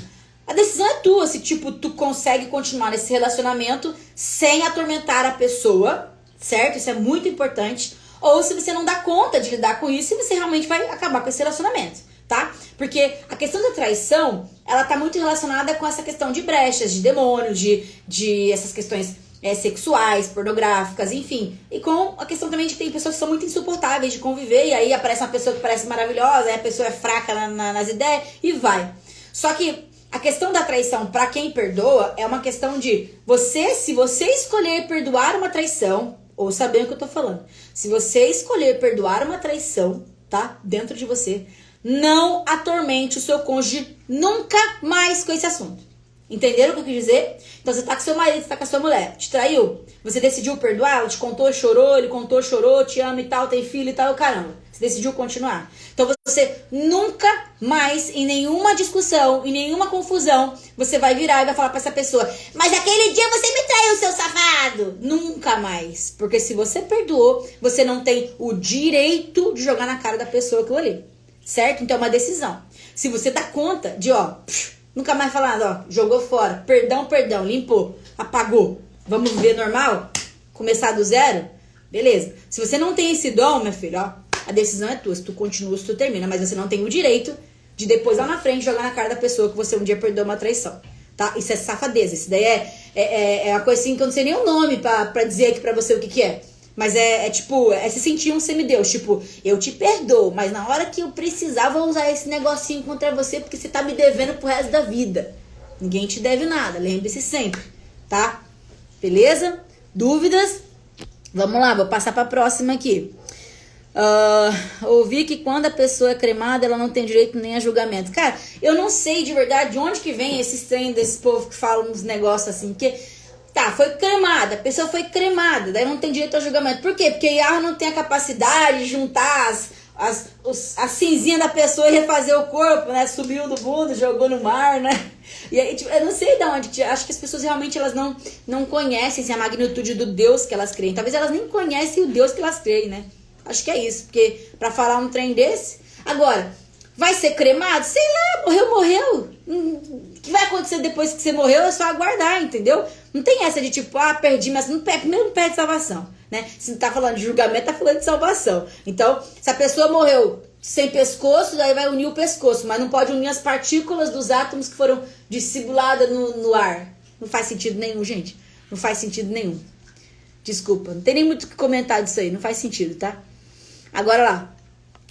a decisão é tua, se tipo, tu consegue continuar nesse relacionamento sem atormentar a pessoa, certo? Isso é muito importante. Ou se você não dá conta de lidar com isso e você realmente vai acabar com esse relacionamento, tá? Porque a questão da traição, ela tá muito relacionada com essa questão de brechas, de demônio, de essas questões sexuais, pornográficas, enfim. E com a questão também de que tem pessoas que são muito insuportáveis de conviver, e aí aparece uma pessoa que parece maravilhosa, aí a pessoa é fraca nas ideias e vai. Só que a questão da traição, pra quem perdoa, é uma questão de se você escolher perdoar uma traição, ou saber o que eu tô falando, se você escolher perdoar uma traição, tá? Dentro de você, não atormente o seu cônjuge nunca mais com esse assunto. Entenderam o que eu quis dizer? Então você tá com seu marido, você tá com a sua mulher, te traiu, você decidiu perdoar, ela te contou, chorou, ele contou, chorou, te ama e tal, tem filho e tal, caramba. Você decidiu continuar. Então você nunca mais, em nenhuma discussão, em nenhuma confusão, você vai virar e vai falar pra essa pessoa, mas aquele dia você me traiu, seu safado. Nunca mais. Porque se você perdoou, você não tem o direito de jogar na cara da pessoa aquilo ali. Certo? Então é uma decisão. Se você dá conta de, nunca mais falar, jogou fora, perdão, limpou, apagou, vamos viver normal? Começar do zero? Beleza. Se você não tem esse dom, minha filha, a decisão é tua, se tu continua, se tu termina, mas você não tem o direito de depois lá na frente jogar na cara da pessoa que você um dia perdoou uma traição, tá? Isso é safadeza, isso daí é uma coisa assim que eu não sei nem o nome pra dizer aqui pra você o que é. Mas é se sentir um semideus, tipo, eu te perdoo, mas na hora que eu precisar vou usar esse negocinho contra você porque você tá me devendo pro resto da vida. Ninguém te deve nada, lembre-se sempre, tá? Beleza? Dúvidas? Vamos lá, vou passar pra próxima aqui. Ouvi que quando a pessoa é cremada, ela não tem direito nem a julgamento. Cara, eu não sei de verdade de onde que vem esses trem desse povo que falam uns negócios assim, que tá, foi cremada, a pessoa foi cremada, daí não tem direito a julgamento. Por quê? Porque Yahweh não tem a capacidade de juntar as cinzinhas da pessoa e refazer o corpo, né? Subiu do mundo, jogou no mar, né? E aí, tipo, eu não sei de onde, acho que as pessoas realmente elas não conhecem assim, a magnitude do Deus que elas creem. Talvez elas nem conhecem o Deus que elas creem, né? Acho que é isso, porque pra falar um trem desse... Agora, vai ser cremado? Sei lá, morreu. O que vai acontecer depois que você morreu é só aguardar, entendeu? Não tem essa de tipo, perdi, mas primeiro não perde salvação, né? Se não tá falando de julgamento, tá falando de salvação. Então, se a pessoa morreu sem pescoço, daí vai unir o pescoço, mas não pode unir as partículas dos átomos que foram dissimuladas no ar. Não faz sentido nenhum, gente. Não faz sentido nenhum. Desculpa, não tem nem muito o que comentar disso aí, não faz sentido, tá? Agora lá,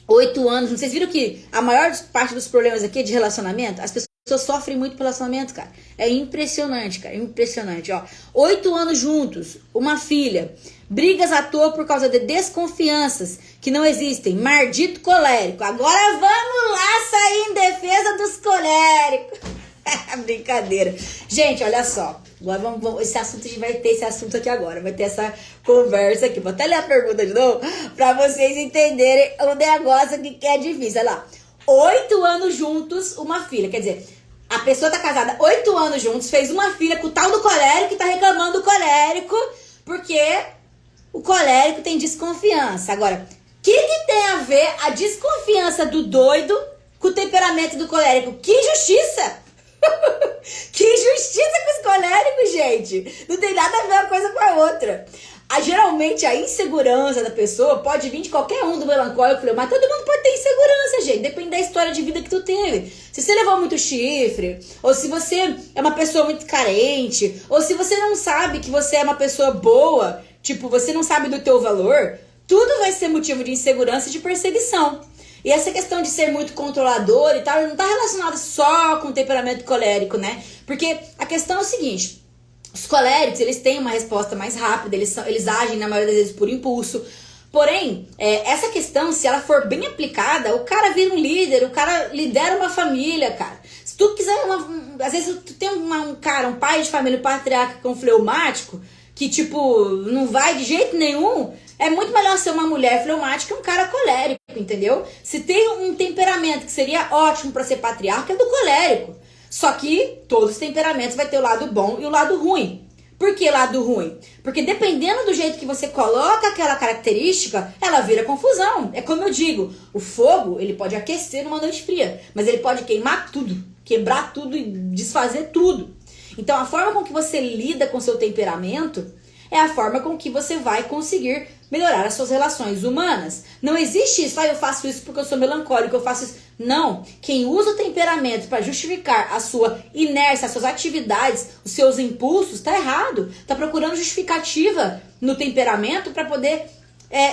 8 anos, vocês viram que a maior parte dos problemas aqui é de relacionamento? As pessoas sofrem muito pelo relacionamento, cara. É impressionante, cara, impressionante, ó. 8 anos juntos, uma filha, brigas à toa por causa de desconfianças que não existem, maldito colérico. Agora vamos lá sair em defesa dos coléricos. Brincadeira. Gente, olha só. Agora vamos, esse assunto, a gente vai ter esse assunto aqui agora. Vai ter essa conversa aqui. Vou até ler a pergunta de novo pra vocês entenderem o negócio aqui que é difícil. Olha lá. 8 anos juntos, uma filha. Quer dizer, a pessoa tá casada 8 anos juntos, fez uma filha com o tal do colérico e tá reclamando do colérico porque o colérico tem desconfiança. Agora, o que tem a ver a desconfiança do doido com o temperamento do colérico? Que injustiça! Que injustiça com os coléricos, gente. Não tem nada a ver uma coisa com a outra. Geralmente a insegurança da pessoa pode vir de qualquer um do melancólico, mas todo mundo pode ter insegurança, gente. Depende da história de vida que tu teve. Se você levou muito chifre, ou se você é uma pessoa muito carente, ou se você não sabe que você é uma pessoa boa, tipo, você não sabe do teu valor, tudo vai ser motivo de insegurança e de perseguição. E essa questão de ser muito controlador e tal, não tá relacionada só com o temperamento colérico, né? Porque a questão é o seguinte, os coléricos, eles têm uma resposta mais rápida, eles agem na maioria das vezes por impulso. Porém, essa questão, se ela for bem aplicada, o cara vira um líder, o cara lidera uma família, cara. Se tu quiser, às vezes tu tem um pai de família, um patriarca com fleumático, que tipo, não vai de jeito nenhum, é muito melhor ser uma mulher fleumática que um cara colérico, entendeu? Se tem um temperamento que seria ótimo pra ser patriarca, é do colérico. Só que todos os temperamentos vai ter o lado bom e o lado ruim. Por que lado ruim? Porque dependendo do jeito que você coloca aquela característica, ela vira confusão. É como eu digo, o fogo, ele pode aquecer numa noite fria, mas ele pode queimar tudo, quebrar tudo e desfazer tudo. Então a forma com que você lida com seu temperamento é a forma com que você vai conseguir melhorar as suas relações humanas. Não existe isso, eu faço isso porque eu sou melancólico, eu faço isso. Não. Quem usa o temperamento para justificar a sua inércia, as suas atividades, os seus impulsos, tá errado. Tá procurando justificativa no temperamento para poder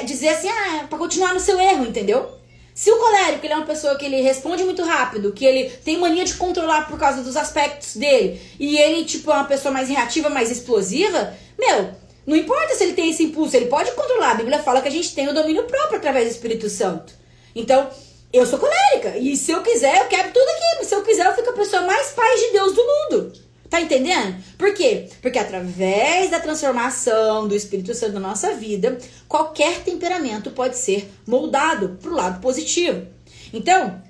dizer assim, para continuar no seu erro, entendeu? Se o colérico, ele é uma pessoa que ele responde muito rápido, que ele tem mania de controlar por causa dos aspectos dele, e ele, tipo, é uma pessoa mais reativa, mais explosiva, não importa se ele tem esse impulso, ele pode controlar. A Bíblia fala que a gente tem o domínio próprio através do Espírito Santo. Então, eu sou colérica, e se eu quiser, eu quebro tudo aqui. Se eu quiser, eu fico a pessoa mais paz de Deus do mundo. Tá entendendo? Por quê? Porque através da transformação do Espírito Santo na nossa vida, qualquer temperamento pode ser moldado pro lado positivo. Então,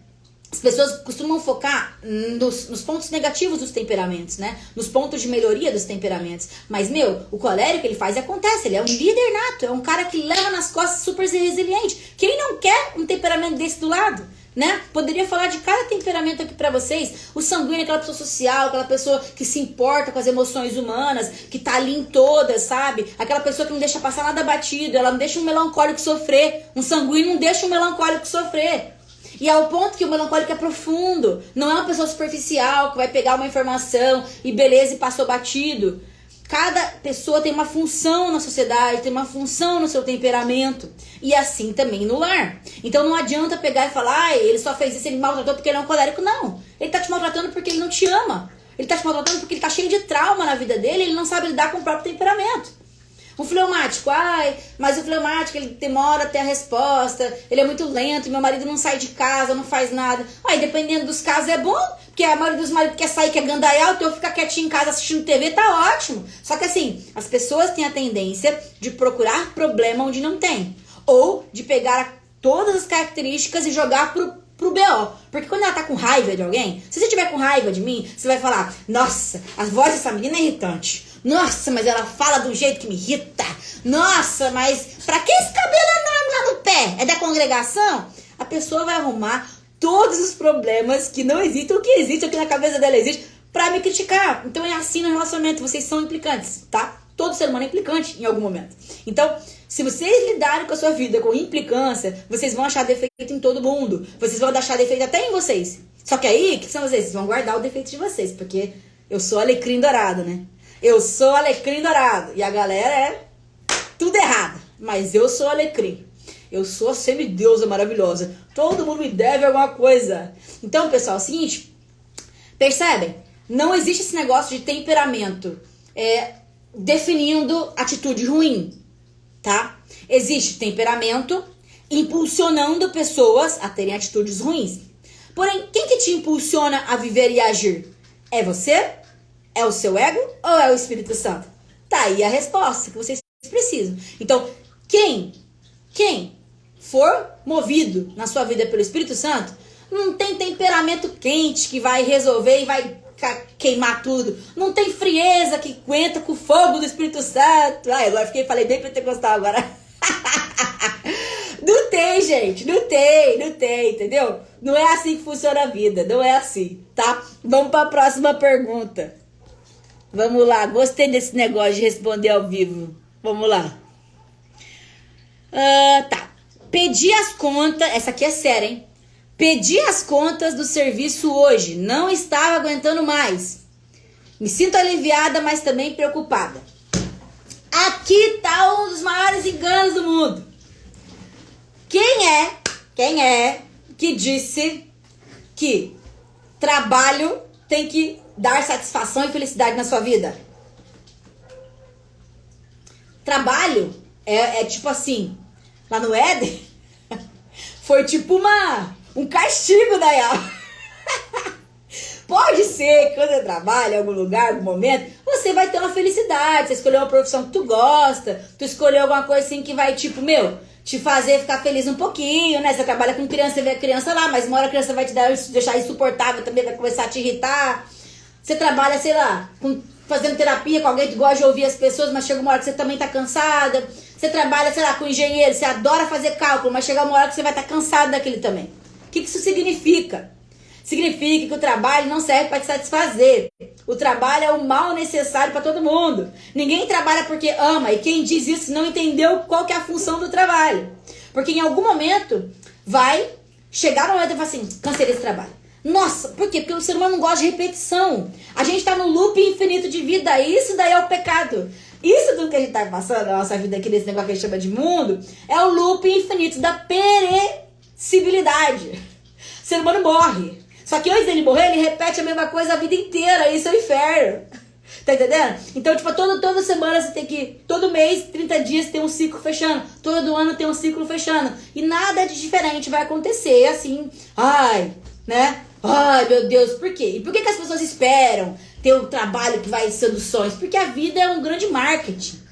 as pessoas costumam focar nos pontos negativos dos temperamentos, né? Nos pontos de melhoria dos temperamentos. Mas, o colérico, ele faz e acontece. Ele é um líder nato, é um cara que leva nas costas, super resiliente. Quem não quer um temperamento desse do lado? Né? Poderia falar de cada temperamento aqui pra vocês. O sanguíneo, aquela pessoa social, aquela pessoa que se importa com as emoções humanas, que tá ali em todas, sabe? Aquela pessoa que não deixa passar nada batido, ela não deixa um melancólico sofrer. Um sanguíneo não deixa um melancólico sofrer. E ao ponto que o melancólico é profundo. Não é uma pessoa superficial que vai pegar uma informação e beleza e passou batido. Cada pessoa tem uma função na sociedade, tem uma função no seu temperamento. E assim também no lar. Então não adianta pegar e falar, ele só fez isso, ele me maltratou porque ele é um colérico. Não. Ele tá te maltratando porque ele não te ama. Ele tá te maltratando porque ele tá cheio de trauma na vida dele, ele não sabe lidar com o próprio temperamento. O fleumático, mas o fleumático, ele demora até a resposta, ele é muito lento, meu marido não sai de casa, não faz nada. Dependendo dos casos é bom, porque a maioria dos maridos quer sair, quer gandaiar, o teu ficar quietinho em casa assistindo TV, tá ótimo. Só que assim, as pessoas têm a tendência de procurar problema onde não tem. Ou de pegar todas as características e jogar pro BO. Porque quando ela tá com raiva de alguém, se você tiver com raiva de mim, você vai falar, nossa, a voz dessa menina é irritante. Nossa, mas ela fala de um jeito que me irrita. Nossa, mas pra que esse cabelo enorme lá no pé? É da congregação? A pessoa vai arrumar todos os problemas que não existem, o que existe aqui na cabeça dela existe, pra me criticar. Então é assim no relacionamento, vocês são implicantes, tá? Todo ser humano é implicante em algum momento. Então, se vocês lidarem com a sua vida com implicância, vocês vão achar defeito em todo mundo. Vocês vão achar defeito até em vocês. Só que aí, o que são vocês? Vocês vão guardar o defeito de vocês, porque eu sou alecrim dourado, né? Eu sou alecrim dourado. E a galera é tudo errado. Mas eu sou alecrim. Eu sou a semideusa maravilhosa. Todo mundo me deve alguma coisa. Então, pessoal, é o seguinte. Percebem? Não existe esse negócio de temperamento definindo atitude ruim, tá? Existe temperamento impulsionando pessoas a terem atitudes ruins. Porém, quem que te impulsiona a viver e agir? É você? É o seu ego ou é o Espírito Santo? Tá aí a resposta que vocês precisam. Então, quem for movido na sua vida pelo Espírito Santo, não tem temperamento quente que vai resolver e vai queimar tudo. Não tem frieza que aguenta com o fogo do Espírito Santo. Ai, agora falei bem pentecostal agora. Não tem, gente. Não tem, entendeu? Não é assim que funciona a vida. Não é assim, tá? Vamos para a próxima pergunta. Vamos lá. Gostei desse negócio de responder ao vivo. Vamos lá. Tá. Pedi as contas. Essa aqui é séria, hein? Pedi as contas do serviço hoje. Não estava aguentando mais. Me sinto aliviada, mas também preocupada. Aqui tá um dos maiores enganos do mundo. Quem é que disse que trabalho tem que dar satisfação e felicidade na sua vida? Trabalho é tipo assim, lá no Éden, foi tipo um castigo da Yahweh. Pode ser que quando você trabalha em algum lugar, em algum momento, você vai ter uma felicidade. Você escolheu uma profissão que tu gosta, tu escolheu alguma coisa assim que vai, tipo, te fazer ficar feliz um pouquinho, né? Você trabalha com criança, você vê a criança lá, mas uma hora a criança vai te deixar insuportável também, vai começar a te irritar. Você trabalha, sei lá, fazendo terapia com alguém que gosta de ouvir as pessoas, mas chega uma hora que você também tá cansada. Você trabalha, sei lá, com engenheiro, você adora fazer cálculo, mas chega uma hora que você vai estar cansado daquele também. O que isso significa? Significa que o trabalho não serve para te satisfazer. O trabalho é o mal necessário para todo mundo. Ninguém trabalha porque ama. E quem diz isso não entendeu qual que é a função do trabalho. Porque em algum momento vai chegar no momento e falar assim, cansei desse trabalho. Nossa, por quê? Porque o ser humano não gosta de repetição. A gente está no loop infinito de vida. Isso daí é o pecado. Isso tudo que a gente está passando na nossa vida aqui, nesse negócio que a gente chama de mundo, é o loop infinito da perecibilidade. O ser humano morre. Só que antes dele morrer, ele repete a mesma coisa a vida inteira. Isso é o inferno. Tá entendendo? Então, tipo, toda semana você tem que... Todo mês, 30 dias, tem um ciclo fechando. Todo ano tem um ciclo fechando. E nada de diferente vai acontecer assim. Ai, né? Ai, meu Deus, por quê? E por que as pessoas esperam ter um trabalho que vai ser dos sonhos? Porque a vida é um grande marketing.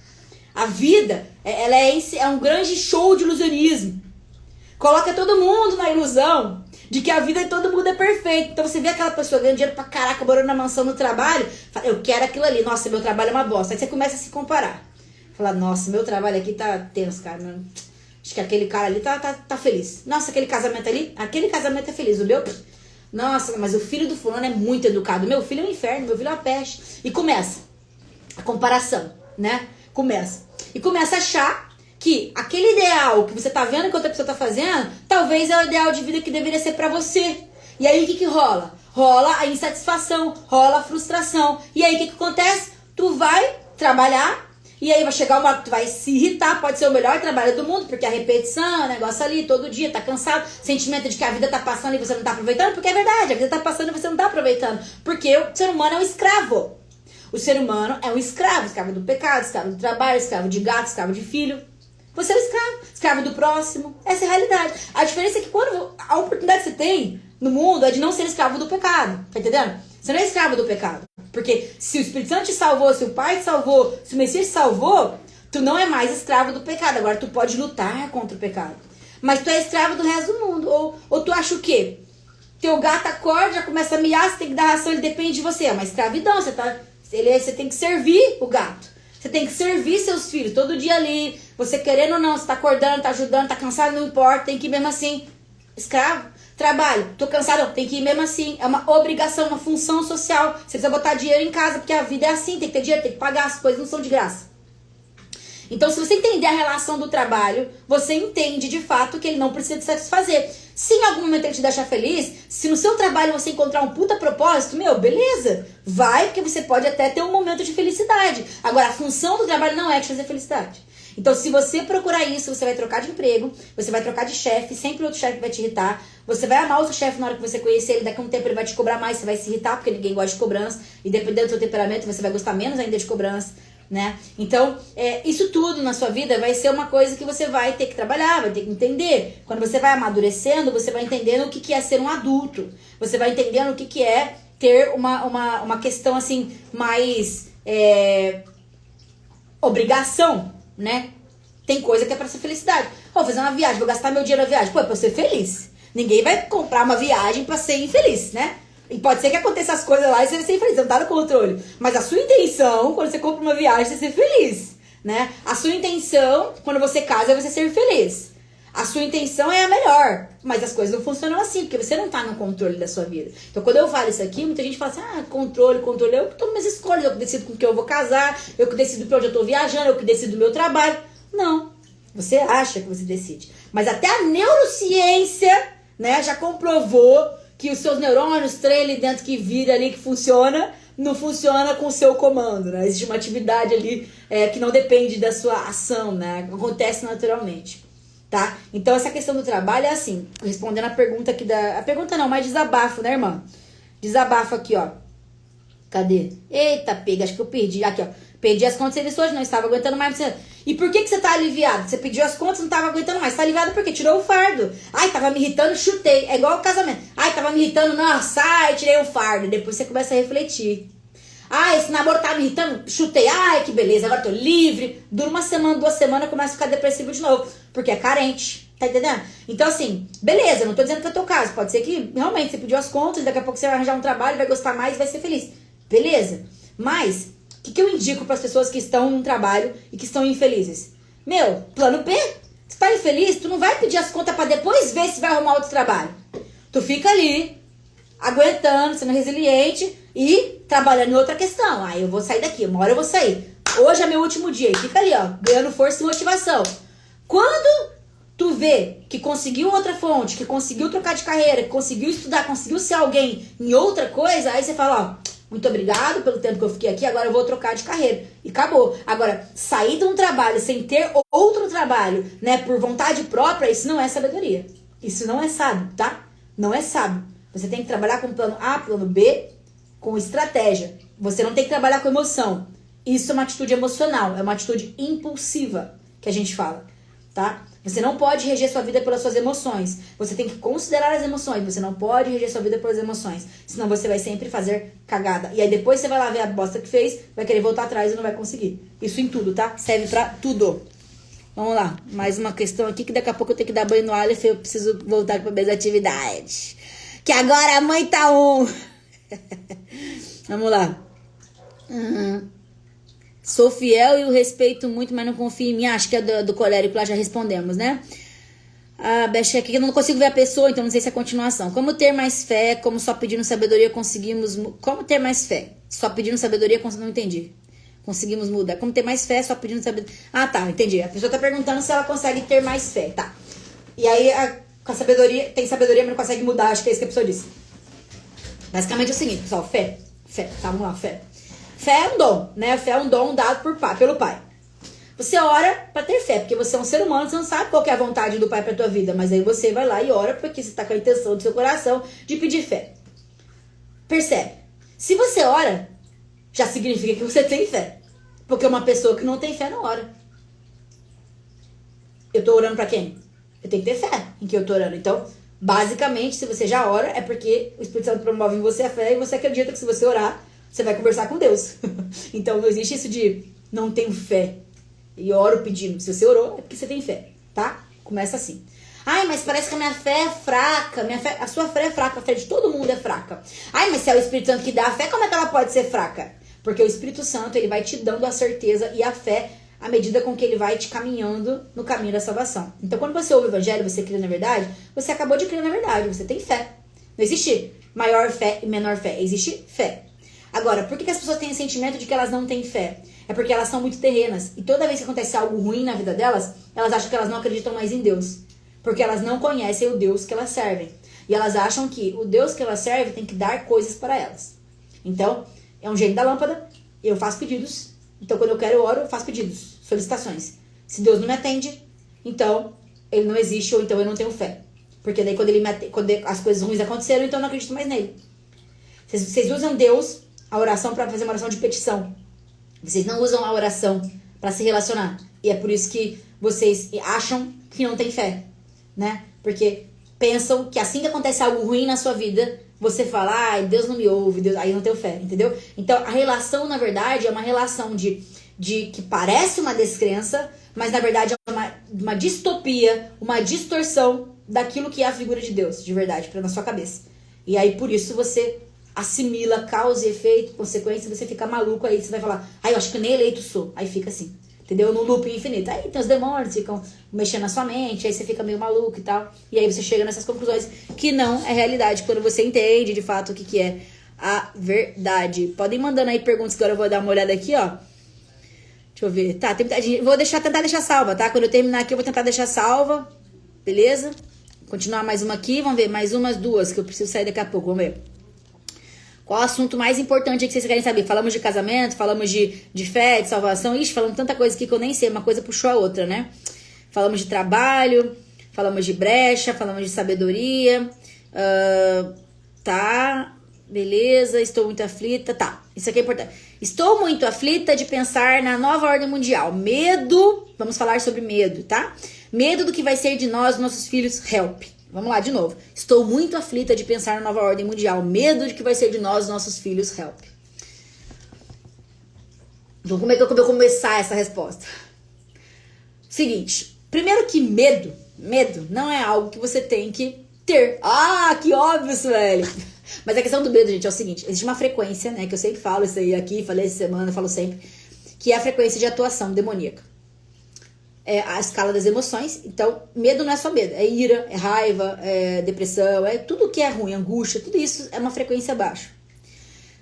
A vida, ela é um grande show de ilusionismo. Coloca todo mundo na ilusão de que a vida de todo mundo é perfeita. Então você vê aquela pessoa ganhando dinheiro pra caraca, morando na mansão no trabalho, fala, eu quero aquilo ali, nossa, meu trabalho é uma bosta. Aí você começa a se comparar. Fala, nossa, meu trabalho aqui tá tenso, cara. Acho que aquele cara ali tá feliz. Nossa, aquele casamento é feliz. O meu, nossa, mas o filho do fulano é muito educado. Meu filho é um inferno, meu filho é uma peste. E começa a comparação, né? E começa a achar que aquele ideal que você tá vendo que outra pessoa tá fazendo, talvez é o ideal de vida que deveria ser pra você. E aí o que rola? Rola a insatisfação, rola a frustração. E aí o que acontece? Tu vai trabalhar e aí vai chegar uma hora que tu vai se irritar, pode ser o melhor trabalho do mundo, porque a repetição, o negócio ali, todo dia, tá cansado, sentimento de que a vida tá passando e você não tá aproveitando, porque é verdade, a vida tá passando e você não tá aproveitando, porque o ser humano é um escravo. O ser humano é um escravo do pecado, escravo do trabalho, escravo de gato, escravo de filho. Você é um escravo do próximo. Essa é a realidade. A diferença é que quando a oportunidade que você tem no mundo é de não ser escravo do pecado. Tá entendendo? Você não é escravo do pecado. Porque se o Espírito Santo te salvou, se o Pai te salvou, se o Messias te salvou, tu não é mais escravo do pecado. Agora tu pode lutar contra o pecado. Mas tu é escravo do resto do mundo. Ou tu acha o quê? Teu gato acorda, já começa a miar, você tem que dar ração, ele depende de você. É uma escravidão. Você tem que servir o gato. Você tem que servir seus filhos todo dia ali. Você querendo ou não, você tá acordando, tá ajudando, tá cansado, não importa, tem que ir mesmo assim. Escravo. Trabalho, tô cansado, não, tem que ir mesmo assim. É uma obrigação, uma função social. Você precisa botar dinheiro em casa, porque a vida é assim, tem que ter dinheiro, tem que pagar, as coisas não são de graça. Então, se você entender a relação do trabalho, você entende de fato que ele não precisa te satisfazer. Se em algum momento ele te deixar feliz, se no seu trabalho você encontrar um puta propósito, meu, beleza, vai, porque você pode até ter um momento de felicidade. Agora, a função do trabalho não é te fazer felicidade. Então, se você procurar isso, você vai trocar de emprego, você vai trocar de chefe, sempre outro chefe vai te irritar, você vai amar outro chefe na hora que você conhecer ele, daqui a um tempo ele vai te cobrar mais, você vai se irritar, porque ninguém gosta de cobrança, e dependendo do seu temperamento, você vai gostar menos ainda de cobrança, né? Então, isso tudo na sua vida vai ser uma coisa que você vai ter que trabalhar, vai ter que entender. Quando você vai amadurecendo, você vai entendendo o que é ser um adulto, você vai entendendo o que é ter uma questão assim, mais obrigação, né? Tem coisa que é pra ser felicidade. Vou fazer uma viagem, vou gastar meu dinheiro na viagem. Pô, é pra eu ser feliz. Ninguém vai comprar uma viagem pra ser infeliz, né? E pode ser que aconteça as coisas lá e você vai ser infeliz, você não tá no controle. Mas a sua intenção, quando você compra uma viagem, é ser feliz, né? A sua intenção, quando você casa, é você ser feliz. A sua intenção é a melhor. Mas as coisas não funcionam assim, porque você não tá no controle da sua vida. Então, quando eu falo isso aqui, muita gente fala assim, controle. Eu que tomo minhas escolhas, eu que decido com quem eu vou casar, eu que decido pra onde eu tô viajando, eu que decido o meu trabalho. Não. Você acha que você decide. Mas até a neurociência, né, já comprovou que os seus neurônios, trem ali dentro que vira ali, que funciona, não funciona com o seu comando, né? Existe uma atividade ali que não depende da sua ação, né? Acontece naturalmente, tá? Então essa questão do trabalho é assim, respondendo a pergunta aqui a pergunta não, mas desabafo, né, irmã? Desabafo aqui, ó. Cadê? Eita, pega, acho que eu perdi. Aqui, ó. Perdi as contas de serviço hoje, não estava aguentando mais. E por que você tá aliviado? Você pediu as contas, não estava aguentando mais. Tá aliviado porque tirou o fardo. Ai, tava me irritando, chutei. É igual o casamento. Ai, tava me irritando, nossa, ai, tirei o fardo. Depois você começa a refletir. Ai, esse namoro tá me irritando, chutei. Ai, que beleza, agora tô livre. Dura uma semana, 2 semanas, começa a ficar depressivo de novo. Porque é carente. Tá entendendo? Então, assim, beleza, não tô dizendo que é o teu caso. Pode ser que realmente você pediu as contas, daqui a pouco você vai arranjar um trabalho, vai gostar mais e vai ser feliz. Beleza. Mas o que eu indico para as pessoas que estão num trabalho e que estão infelizes? Meu, plano B. Você tá infeliz, tu não vai pedir as contas para depois ver se vai arrumar outro trabalho. Tu fica ali, aguentando, sendo resiliente e trabalhando em outra questão. Aí eu vou sair daqui, uma hora eu vou sair. Hoje é meu último dia. E fica ali, ó, ganhando força e motivação. Quando tu vê que conseguiu outra fonte, que conseguiu trocar de carreira, que conseguiu estudar, conseguiu ser alguém em outra coisa, aí você fala, ó, muito obrigado pelo tempo que eu fiquei aqui, agora eu vou trocar de carreira. E acabou. Agora, sair de um trabalho sem ter outro trabalho, né, por vontade própria, isso não é sabedoria. Isso não é sábio, tá? Não é sábio. Você tem que trabalhar com plano A, plano B, com estratégia. Você não tem que trabalhar com emoção. Isso é uma atitude emocional, é uma atitude impulsiva que a gente fala, tá? Você não pode reger sua vida pelas suas emoções. Você tem que considerar as emoções. Você não pode reger sua vida pelas emoções. Senão você vai sempre fazer cagada. E aí depois você vai lá ver a bosta que fez, vai querer voltar atrás e não vai conseguir. Isso em tudo, tá? Serve pra tudo. Vamos lá. Mais uma questão aqui que daqui a pouco eu tenho que dar banho no Aleph e eu preciso voltar para minhas atividades. Que agora a mãe tá on. Vamos lá. Sou fiel e o respeito muito, mas não confio em mim. Acho que é do colérico, lá já respondemos, né? A Becha aqui, eu não consigo ver a pessoa, então não sei se é a continuação. Como ter mais fé, como só pedindo sabedoria conseguimos... Como ter mais fé? Só pedindo sabedoria, não entendi. Conseguimos mudar. Como ter mais fé, só pedindo sabedoria... Ah, tá, entendi. A pessoa tá perguntando se ela consegue ter mais fé, tá. E aí, com a sabedoria, tem sabedoria, mas não consegue mudar. Acho que é isso que a pessoa disse. Basicamente é o seguinte, pessoal. Fé, tá, vamos lá, fé. Fé é um dom, né? Fé é um dom dado pelo Pai. Você ora pra ter fé, porque você é um ser humano, você não sabe qual que é a vontade do Pai pra tua vida, mas aí você vai lá e ora porque você tá com a intenção do seu coração de pedir fé. Percebe? Se você ora, já significa que você tem fé. Porque uma pessoa que não tem fé não ora. Eu tô orando pra quem? Eu tenho que ter fé em que eu tô orando. Então, basicamente, se você já ora, é porque o Espírito Santo promove em você a fé e você acredita que se você orar, você vai conversar com Deus. Então não existe isso de não tenho fé e oro pedindo. Se você orou, é porque você tem fé, tá? Começa assim. Ai, mas parece que a minha fé é fraca. A sua fé é fraca, a fé de todo mundo é fraca. Ai, mas se é o Espírito Santo que dá a fé, como é que ela pode ser fraca? Porque o Espírito Santo, ele vai te dando a certeza e a fé à medida com que ele vai te caminhando no caminho da salvação. Então quando você ouve o evangelho, você crê na verdade, você acabou de crer na verdade, você tem fé. Não existe maior fé e menor fé, existe fé. Agora, por que as pessoas têm o sentimento de que elas não têm fé? É porque elas são muito terrenas. E toda vez que acontece algo ruim na vida delas, elas acham que elas não acreditam mais em Deus. Porque elas não conhecem o Deus que elas servem. E elas acham que o Deus que elas servem tem que dar coisas para elas. Então, é um gênio da lâmpada, eu faço pedidos. Então, quando eu quero, eu oro, eu faço pedidos, solicitações. Se Deus não me atende, então ele não existe ou então eu não tenho fé. Porque daí quando as coisas ruins aconteceram, então eu não acredito mais nele. Vocês usam Deus, a oração, para fazer uma oração de petição. Vocês não usam a oração para se relacionar. E é por isso que vocês acham que não tem fé, né? Porque pensam que assim que acontece algo ruim na sua vida, você fala, ai, Deus não me ouve, Deus... aí não tenho fé, entendeu? Então, a relação, na verdade, é uma relação de que parece uma descrença, mas na verdade é uma distopia, uma distorção daquilo que é a figura de Deus, de verdade, na sua cabeça. E aí, por isso, você assimila causa e efeito, consequência, você fica maluco, aí você vai falar, ai, eu acho que nem eleito sou. Aí fica assim, entendeu? No loop infinito. Aí tem os demônios, ficam mexendo na sua mente, aí você fica meio maluco e tal. E aí você chega nessas conclusões que não é realidade, quando você entende de fato o que é a verdade. Podem ir mandando aí perguntas, que agora eu vou dar uma olhada aqui, ó. Deixa eu ver. Tá, vou tentar deixar salva, tá? Quando eu terminar aqui, eu vou tentar deixar salva. Beleza? Continuar mais uma aqui. Vamos ver, mais umas duas, que eu preciso sair daqui a pouco. Vamos ver. Qual o assunto mais importante que vocês querem saber? Falamos de casamento, falamos de fé, de salvação. Ixi, falamos tanta coisa aqui que eu nem sei. Uma coisa puxou a outra, né? Falamos de trabalho, falamos de brecha, falamos de sabedoria. Tá, beleza. Estou muito aflita. Tá, isso aqui é importante. Estou muito aflita de pensar na nova ordem mundial. Medo, vamos falar sobre medo, tá? Medo do que vai ser de nós, nossos filhos, help. Vamos lá, de novo. Estou muito aflita de pensar na nova ordem mundial. Medo de que vai ser de nós, nossos filhos, help. Então, como é que eu vou começar essa resposta? Seguinte, primeiro que medo não é algo que você tem que ter. Ah, que óbvio, Sueli. Mas a questão do medo, gente, é o seguinte. Existe uma frequência, né, que eu sempre falo isso aí aqui, falei essa semana, falo sempre, que é a frequência de atuação demoníaca. É a escala das emoções. Então, medo não é só medo. É ira, é raiva, é depressão, é tudo que é ruim, angústia, tudo isso é uma frequência baixa.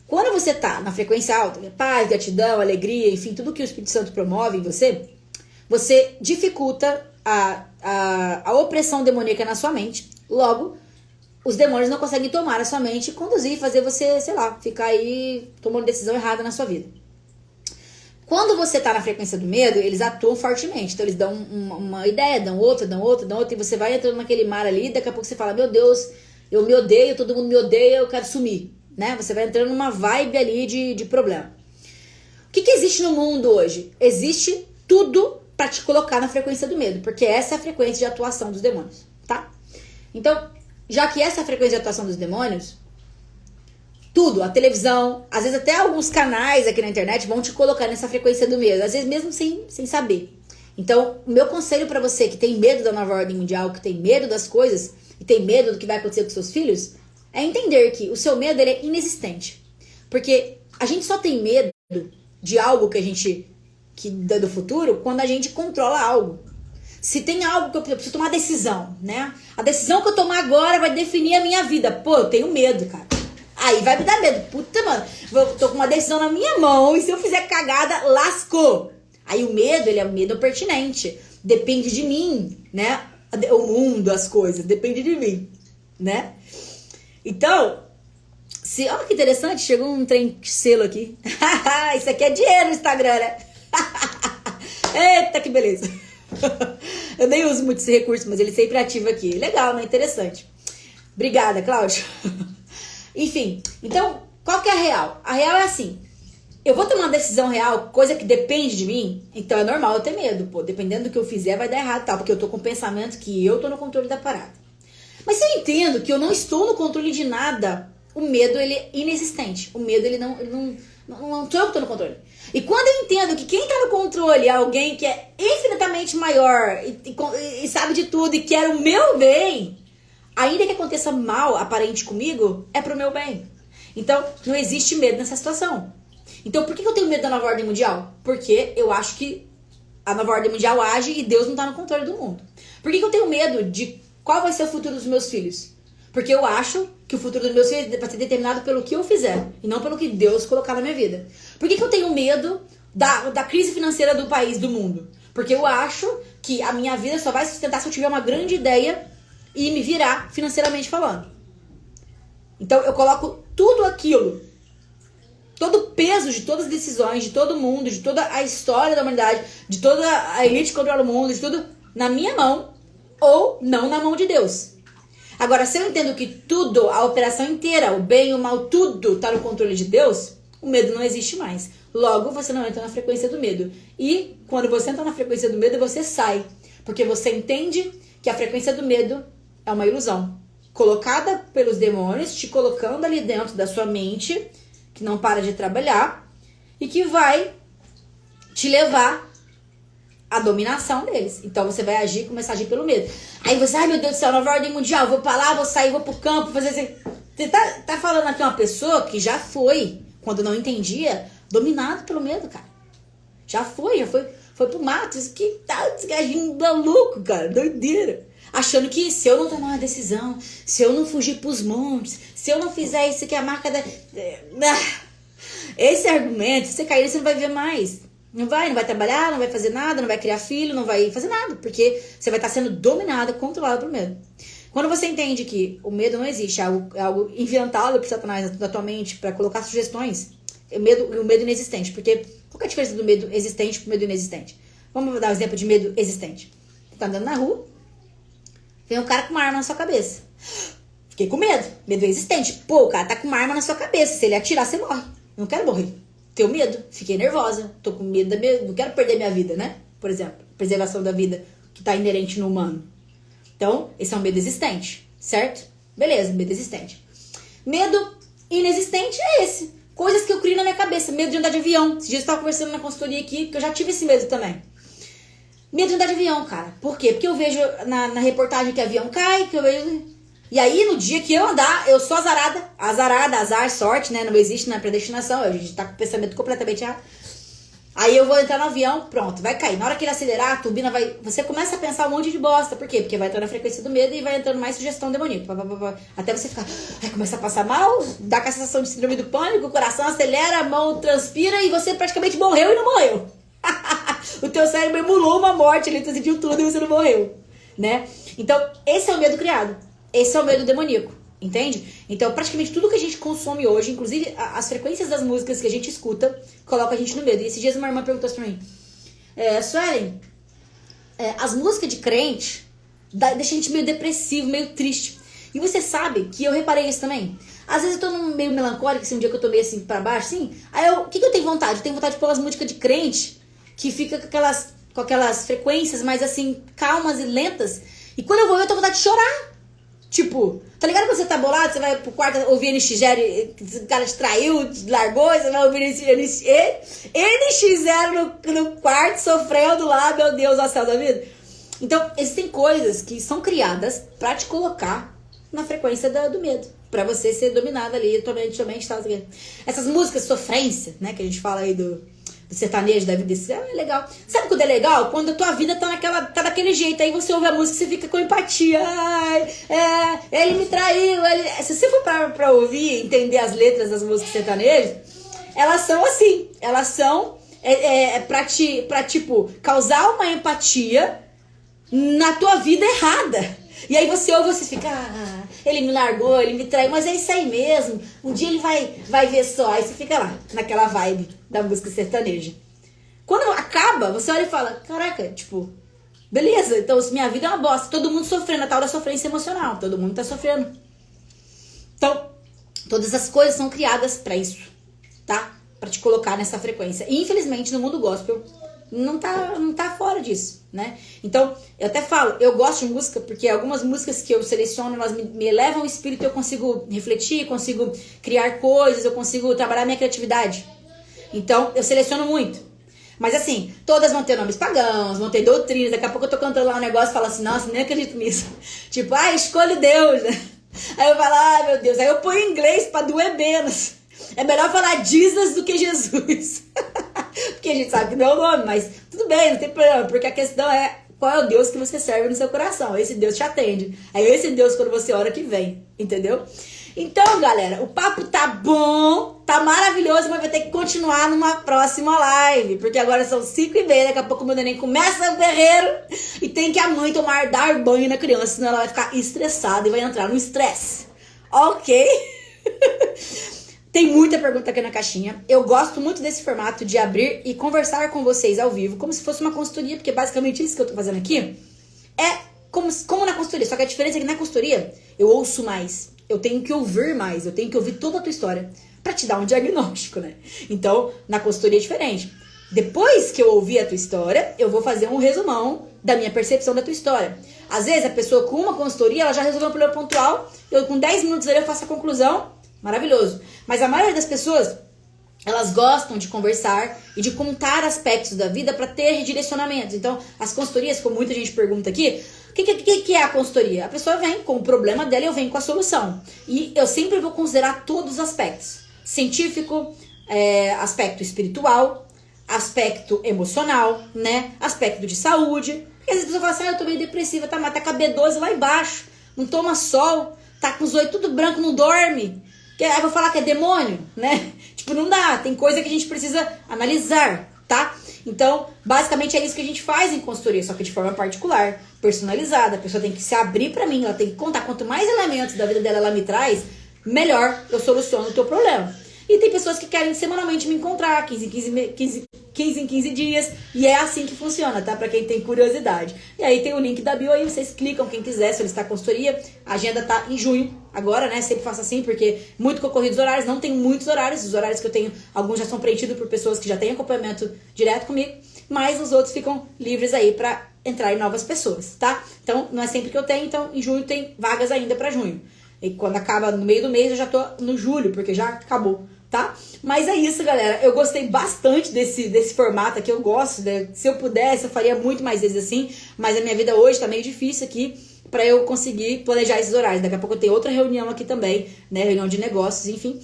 Quando você tá na frequência alta, paz, gratidão, alegria, enfim, tudo que o Espírito Santo promove em você, você dificulta a opressão demoníaca na sua mente. Logo, os demônios não conseguem tomar a sua mente e conduzir e fazer você, sei lá, ficar aí tomando decisão errada na sua vida. Quando você tá na frequência do medo, eles atuam fortemente. Então, eles dão uma ideia, dão outra, e você vai entrando naquele mar ali, e daqui a pouco você fala, meu Deus, eu me odeio, todo mundo me odeia, eu quero sumir, né? Você vai entrando numa vibe ali de problema. O que existe no mundo hoje? Existe tudo pra te colocar na frequência do medo, porque essa é a frequência de atuação dos demônios, tá? Então, já que essa é a frequência de atuação dos demônios, tudo, a televisão, às vezes até alguns canais aqui na internet vão te colocar nessa frequência do medo, às vezes mesmo sem saber. Então, o meu conselho pra você que tem medo da nova ordem mundial, que tem medo das coisas, e tem medo do que vai acontecer com seus filhos, é entender que o seu medo ele é inexistente. Porque a gente só tem medo de algo que dá do futuro quando a gente controla algo. Se tem algo que eu preciso tomar decisão, né? A decisão que eu tomar agora vai definir a minha vida. Pô, eu tenho medo, cara. Aí vai me dar medo. Puta, mano, tô com uma decisão na minha mão e se eu fizer cagada, lascou. Aí o medo, ele é um medo pertinente. Depende de mim, né? O mundo, as coisas, depende de mim, né? Então, olha que interessante, chegou um trem selo aqui. Isso aqui é dinheiro no Instagram, né? Eita, que beleza. Eu nem uso muito esse recurso, mas ele sempre ativa aqui. Legal, né? Interessante. Obrigada, Cláudio. Enfim, então, qual que é a real? A real é assim, eu vou tomar uma decisão real, coisa que depende de mim, então é normal eu ter medo, pô, dependendo do que eu fizer vai dar errado, tá? Porque eu tô com o pensamento que eu tô no controle da parada. Mas se eu entendo que eu não estou no controle de nada, o medo, ele é inexistente. O medo, ele não sou eu que tô no controle. E quando eu entendo que quem tá no controle é alguém que é infinitamente maior e sabe de tudo e quer o meu bem, ainda que aconteça mal aparente comigo, é pro meu bem. Então, não existe medo nessa situação. Então, por que eu tenho medo da nova ordem mundial? Porque eu acho que a nova ordem mundial age e Deus não tá no controle do mundo. Por que eu tenho medo de qual vai ser o futuro dos meus filhos? Porque eu acho que o futuro do meu filho vai ser determinado pelo que eu fizer e não pelo que Deus colocar na minha vida. Por que eu tenho medo da crise financeira do país, do mundo? Porque eu acho que a minha vida só vai se sustentar se eu tiver uma grande ideia e me virar financeiramente falando. Então eu coloco tudo aquilo, todo o peso de todas as decisões, de todo mundo, de toda a história da humanidade, de toda a elite que controla o mundo, de tudo na minha mão ou não na mão de Deus. Agora, se eu entendo que tudo, a operação inteira, o bem e o mal, tudo está no controle de Deus, o medo não existe mais. Logo, você não entra na frequência do medo. E quando você entra na frequência do medo, você sai. Porque você entende que a frequência do medo é uma ilusão. Colocada pelos demônios, te colocando ali dentro da sua mente, que não para de trabalhar, e que vai te levar à dominação deles. Então você vai agir, começar a agir pelo medo. Aí você, ai meu Deus do céu, nova ordem mundial, vou pra lá, vou sair, vou pro campo, fazer assim. Você tá falando aqui uma pessoa que já foi, quando não entendia, dominado pelo medo, cara. Já foi pro mato. Isso que tá agindo maluco, cara, doideira. Achando que se eu não tomar uma decisão, se eu não fugir pros montes, se eu não fizer isso que é a marca da... Esse argumento, se você cair, você não vai ver mais. Não vai trabalhar, não vai fazer nada, não vai criar filho, não vai fazer nada. Porque você vai estar sendo dominado, controlado pelo medo. Quando você entende que o medo não existe, é algo inventado por Satanás na tua mente para colocar sugestões, o medo inexistente. Porque qual que é a diferença do medo existente pro medo inexistente? Vamos dar um exemplo de medo existente. Você tá andando na rua, vem um cara com uma arma na sua cabeça. Fiquei com medo. Medo existente. Pô, o cara tá com uma arma na sua cabeça. Se ele atirar, você morre. Não quero morrer. Tenho medo. Fiquei nervosa. Tô com medo da minha... Não quero perder minha vida, né? Por exemplo, preservação da vida que tá inerente no humano. Então, esse é um medo existente. Certo? Beleza, medo existente. Medo inexistente é esse. Coisas que eu crio na minha cabeça. Medo de andar de avião. Esses dias eu tava conversando na consultoria aqui, que eu já tive esse medo também. Medo de andar de avião, cara. Por quê? Porque eu vejo na reportagem que avião cai, que eu vejo... E aí, no dia que eu andar, eu sou azarada. Azarada, azar, sorte, né? Não existe na predestinação. A gente tá com o pensamento completamente errado. Aí eu vou entrar no avião, pronto, vai cair. Na hora que ele acelerar, a turbina vai... Você começa a pensar um monte de bosta. Por quê? Porque vai entrar na frequência do medo e vai entrando mais sugestão demoníaca. Até você ficar... Aí começa a passar mal, dá com a sensação de síndrome do pânico, o coração acelera, a mão transpira e você praticamente morreu e não morreu. O teu cérebro emulou uma morte, ele sentiu tudo e você não morreu, né? Então, esse é o medo criado. Esse é o medo demoníaco, entende? Então, praticamente tudo que a gente consome hoje, inclusive as frequências das músicas que a gente escuta, coloca a gente no medo. E esses dias uma irmã perguntou assim pra mim, Suelen, as músicas de crente deixam a gente meio depressivo, meio triste. E você sabe que eu reparei isso também? Às vezes eu tô meio melancólica, assim, um dia que eu tô meio assim pra baixo, assim, aí o que eu tenho vontade? Eu tenho vontade de pôr as músicas de crente, que fica com aquelas frequências mais assim, calmas e lentas. E quando eu vou ver, eu tô com vontade de chorar. Tipo, tá ligado quando você tá bolado, você vai pro quarto ouvir NX0, o cara te traiu, te largou, você vai ouvir NX0 no quarto, sofrendo lá, meu Deus, ao céu da vida. Então, existem coisas que são criadas pra te colocar na frequência do medo. Pra você ser dominado ali, totalmente, tal. Essas músicas sofrência, né, que a gente fala aí do sertanejo da vida, isso é legal. Sabe o que é legal? Quando a tua vida tá daquele jeito, aí você ouve a música e você fica com empatia. Ai, ele me traiu. Se você for pra ouvir, entender as letras das músicas sertanejas, elas são assim, elas são pra tipo, causar uma empatia na tua vida errada. E aí você ouve, você fica, ele me largou, ele me traiu, mas é isso aí mesmo. Um dia ele vai ver só. Aí você fica lá, naquela vibe da música sertaneja. Quando acaba, você olha e fala, caraca, tipo, beleza, então minha vida é uma bosta. Todo mundo sofrendo, a tal da sofrência emocional. Todo mundo tá sofrendo. Então, todas as coisas são criadas pra isso, tá? Pra te colocar nessa frequência. E infelizmente, no mundo gospel, não tá fora disso, né? Então, eu até falo, eu gosto de música porque algumas músicas que eu seleciono, elas me elevam o espírito, eu consigo refletir, consigo criar coisas, eu consigo trabalhar minha criatividade. Então, eu seleciono muito. Mas assim, todas vão ter nomes pagãos, vão ter doutrinas, daqui a pouco eu tô cantando lá um negócio e falo assim, nossa, nem acredito nisso. Tipo, escolhe Deus, né? Aí eu falo, meu Deus, aí eu ponho em inglês pra doer menos. É melhor falar Jesus do que Jesus. Porque a gente sabe que não é o nome, mas tudo bem, não tem problema. Porque a questão é qual é o Deus que você serve no seu coração. Esse Deus te atende. É esse Deus, quando você ora, que vem. Entendeu? Então, galera, o papo tá bom, tá maravilhoso, mas vai ter que continuar numa próxima live, porque agora são 5h30, daqui a pouco o meu neném começa o berreiro e tem que a mãe dar banho na criança, senão ela vai ficar estressada e vai entrar no estresse. Ok? Tem muita pergunta aqui na caixinha. Eu gosto muito desse formato de abrir e conversar com vocês ao vivo, como se fosse uma consultoria, porque basicamente isso que eu tô fazendo aqui é como na consultoria, só que a diferença é que na consultoria eu ouço mais. Eu tenho que ouvir mais, eu tenho que ouvir toda a tua história pra te dar um diagnóstico, né? Então, na consultoria é diferente. Depois que eu ouvir a tua história, eu vou fazer um resumão da minha percepção da tua história. Às vezes, a pessoa com uma consultoria, ela já resolveu um problema pontual, eu com 10 minutos ali eu faço a conclusão, maravilhoso. Mas a maioria das pessoas, elas gostam de conversar e de contar aspectos da vida para ter direcionamentos. Então, as consultorias, como muita gente pergunta aqui, o que é a consultoria? A pessoa vem com o problema dela e eu venho com a solução. E eu sempre vou considerar todos os aspectos. Científico, aspecto espiritual, aspecto emocional, né? Aspecto de saúde. Porque às vezes a pessoa fala assim, eu tô meio depressiva, tá, mas tá com a B12 lá embaixo, não toma sol, tá com os olhos tudo branco, não dorme. Aí eu vou falar que é demônio, né? Tipo, não dá, tem coisa que a gente precisa analisar, tá? Então, basicamente é isso que a gente faz em consultoria, só que de forma particular, personalizada. A pessoa tem que se abrir pra mim, ela tem que contar. Quanto mais elementos da vida dela ela me traz, melhor eu soluciono o teu problema. E tem pessoas que querem semanalmente me encontrar, 15 em 15 dias, e é assim que funciona, tá? Pra quem tem curiosidade. E aí tem o link da bio aí, vocês clicam, quem quiser solicitar consultoria. A agenda tá em junho, agora, né? Sempre faço assim, porque muito concorrido os horários, não tem muitos horários. Os horários que eu tenho, alguns já são preenchidos por pessoas que já têm acompanhamento direto comigo, mas os outros ficam livres aí pra entrar em novas pessoas, tá? Então, não é sempre que eu tenho, então em junho tem vagas ainda pra junho. E quando acaba no meio do mês, eu já tô no julho, porque já acabou, tá? Mas é isso, galera. Eu gostei bastante desse formato aqui, eu gosto, né? Se eu pudesse, eu faria muito mais vezes assim, mas a minha vida hoje tá meio difícil aqui pra eu conseguir planejar esses horários. Daqui a pouco eu tenho outra reunião aqui também, né? Reunião de negócios, enfim.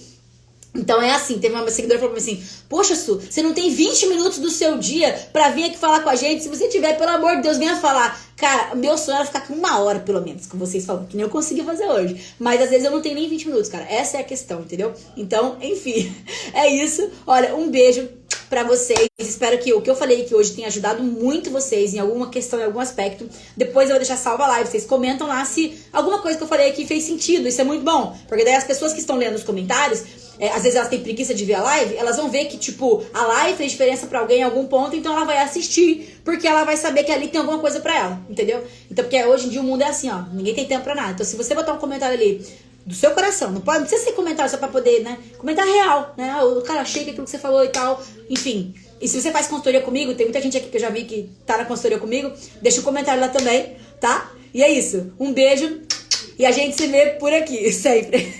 Então é assim, teve uma seguidora que falou assim, poxa, Su, você não tem 20 minutos do seu dia pra vir aqui falar com a gente? Se você tiver, pelo amor de Deus, venha falar. Cara, meu sonho era ficar aqui 1 hora, pelo menos, com vocês falando, que nem eu consegui fazer hoje. Mas às vezes eu não tenho nem 20 minutos, cara. Essa é a questão, entendeu? Então, enfim, é isso. Olha, um beijo pra vocês. Espero que o que eu falei aqui hoje tenha ajudado muito vocês em alguma questão, em algum aspecto. Depois eu vou deixar salva a live. Vocês comentam lá se alguma coisa que eu falei aqui fez sentido. Isso é muito bom. Porque daí as pessoas que estão lendo os comentários, às vezes elas têm preguiça de ver a live, elas vão ver que, tipo, a live fez diferença pra alguém em algum ponto, então ela vai assistir, porque ela vai saber que ali tem alguma coisa pra ela, entendeu? Então, porque hoje em dia o mundo é assim, ó, ninguém tem tempo pra nada. Então, se você botar um comentário ali do seu coração, não precisa ser comentário só pra poder, né, comentar real, né, o cara, achei que aquilo que você falou e tal, enfim. E se você faz consultoria comigo, tem muita gente aqui que eu já vi que tá na consultoria comigo, deixa um comentário lá também, tá? E é isso, um beijo e a gente se vê por aqui, sempre.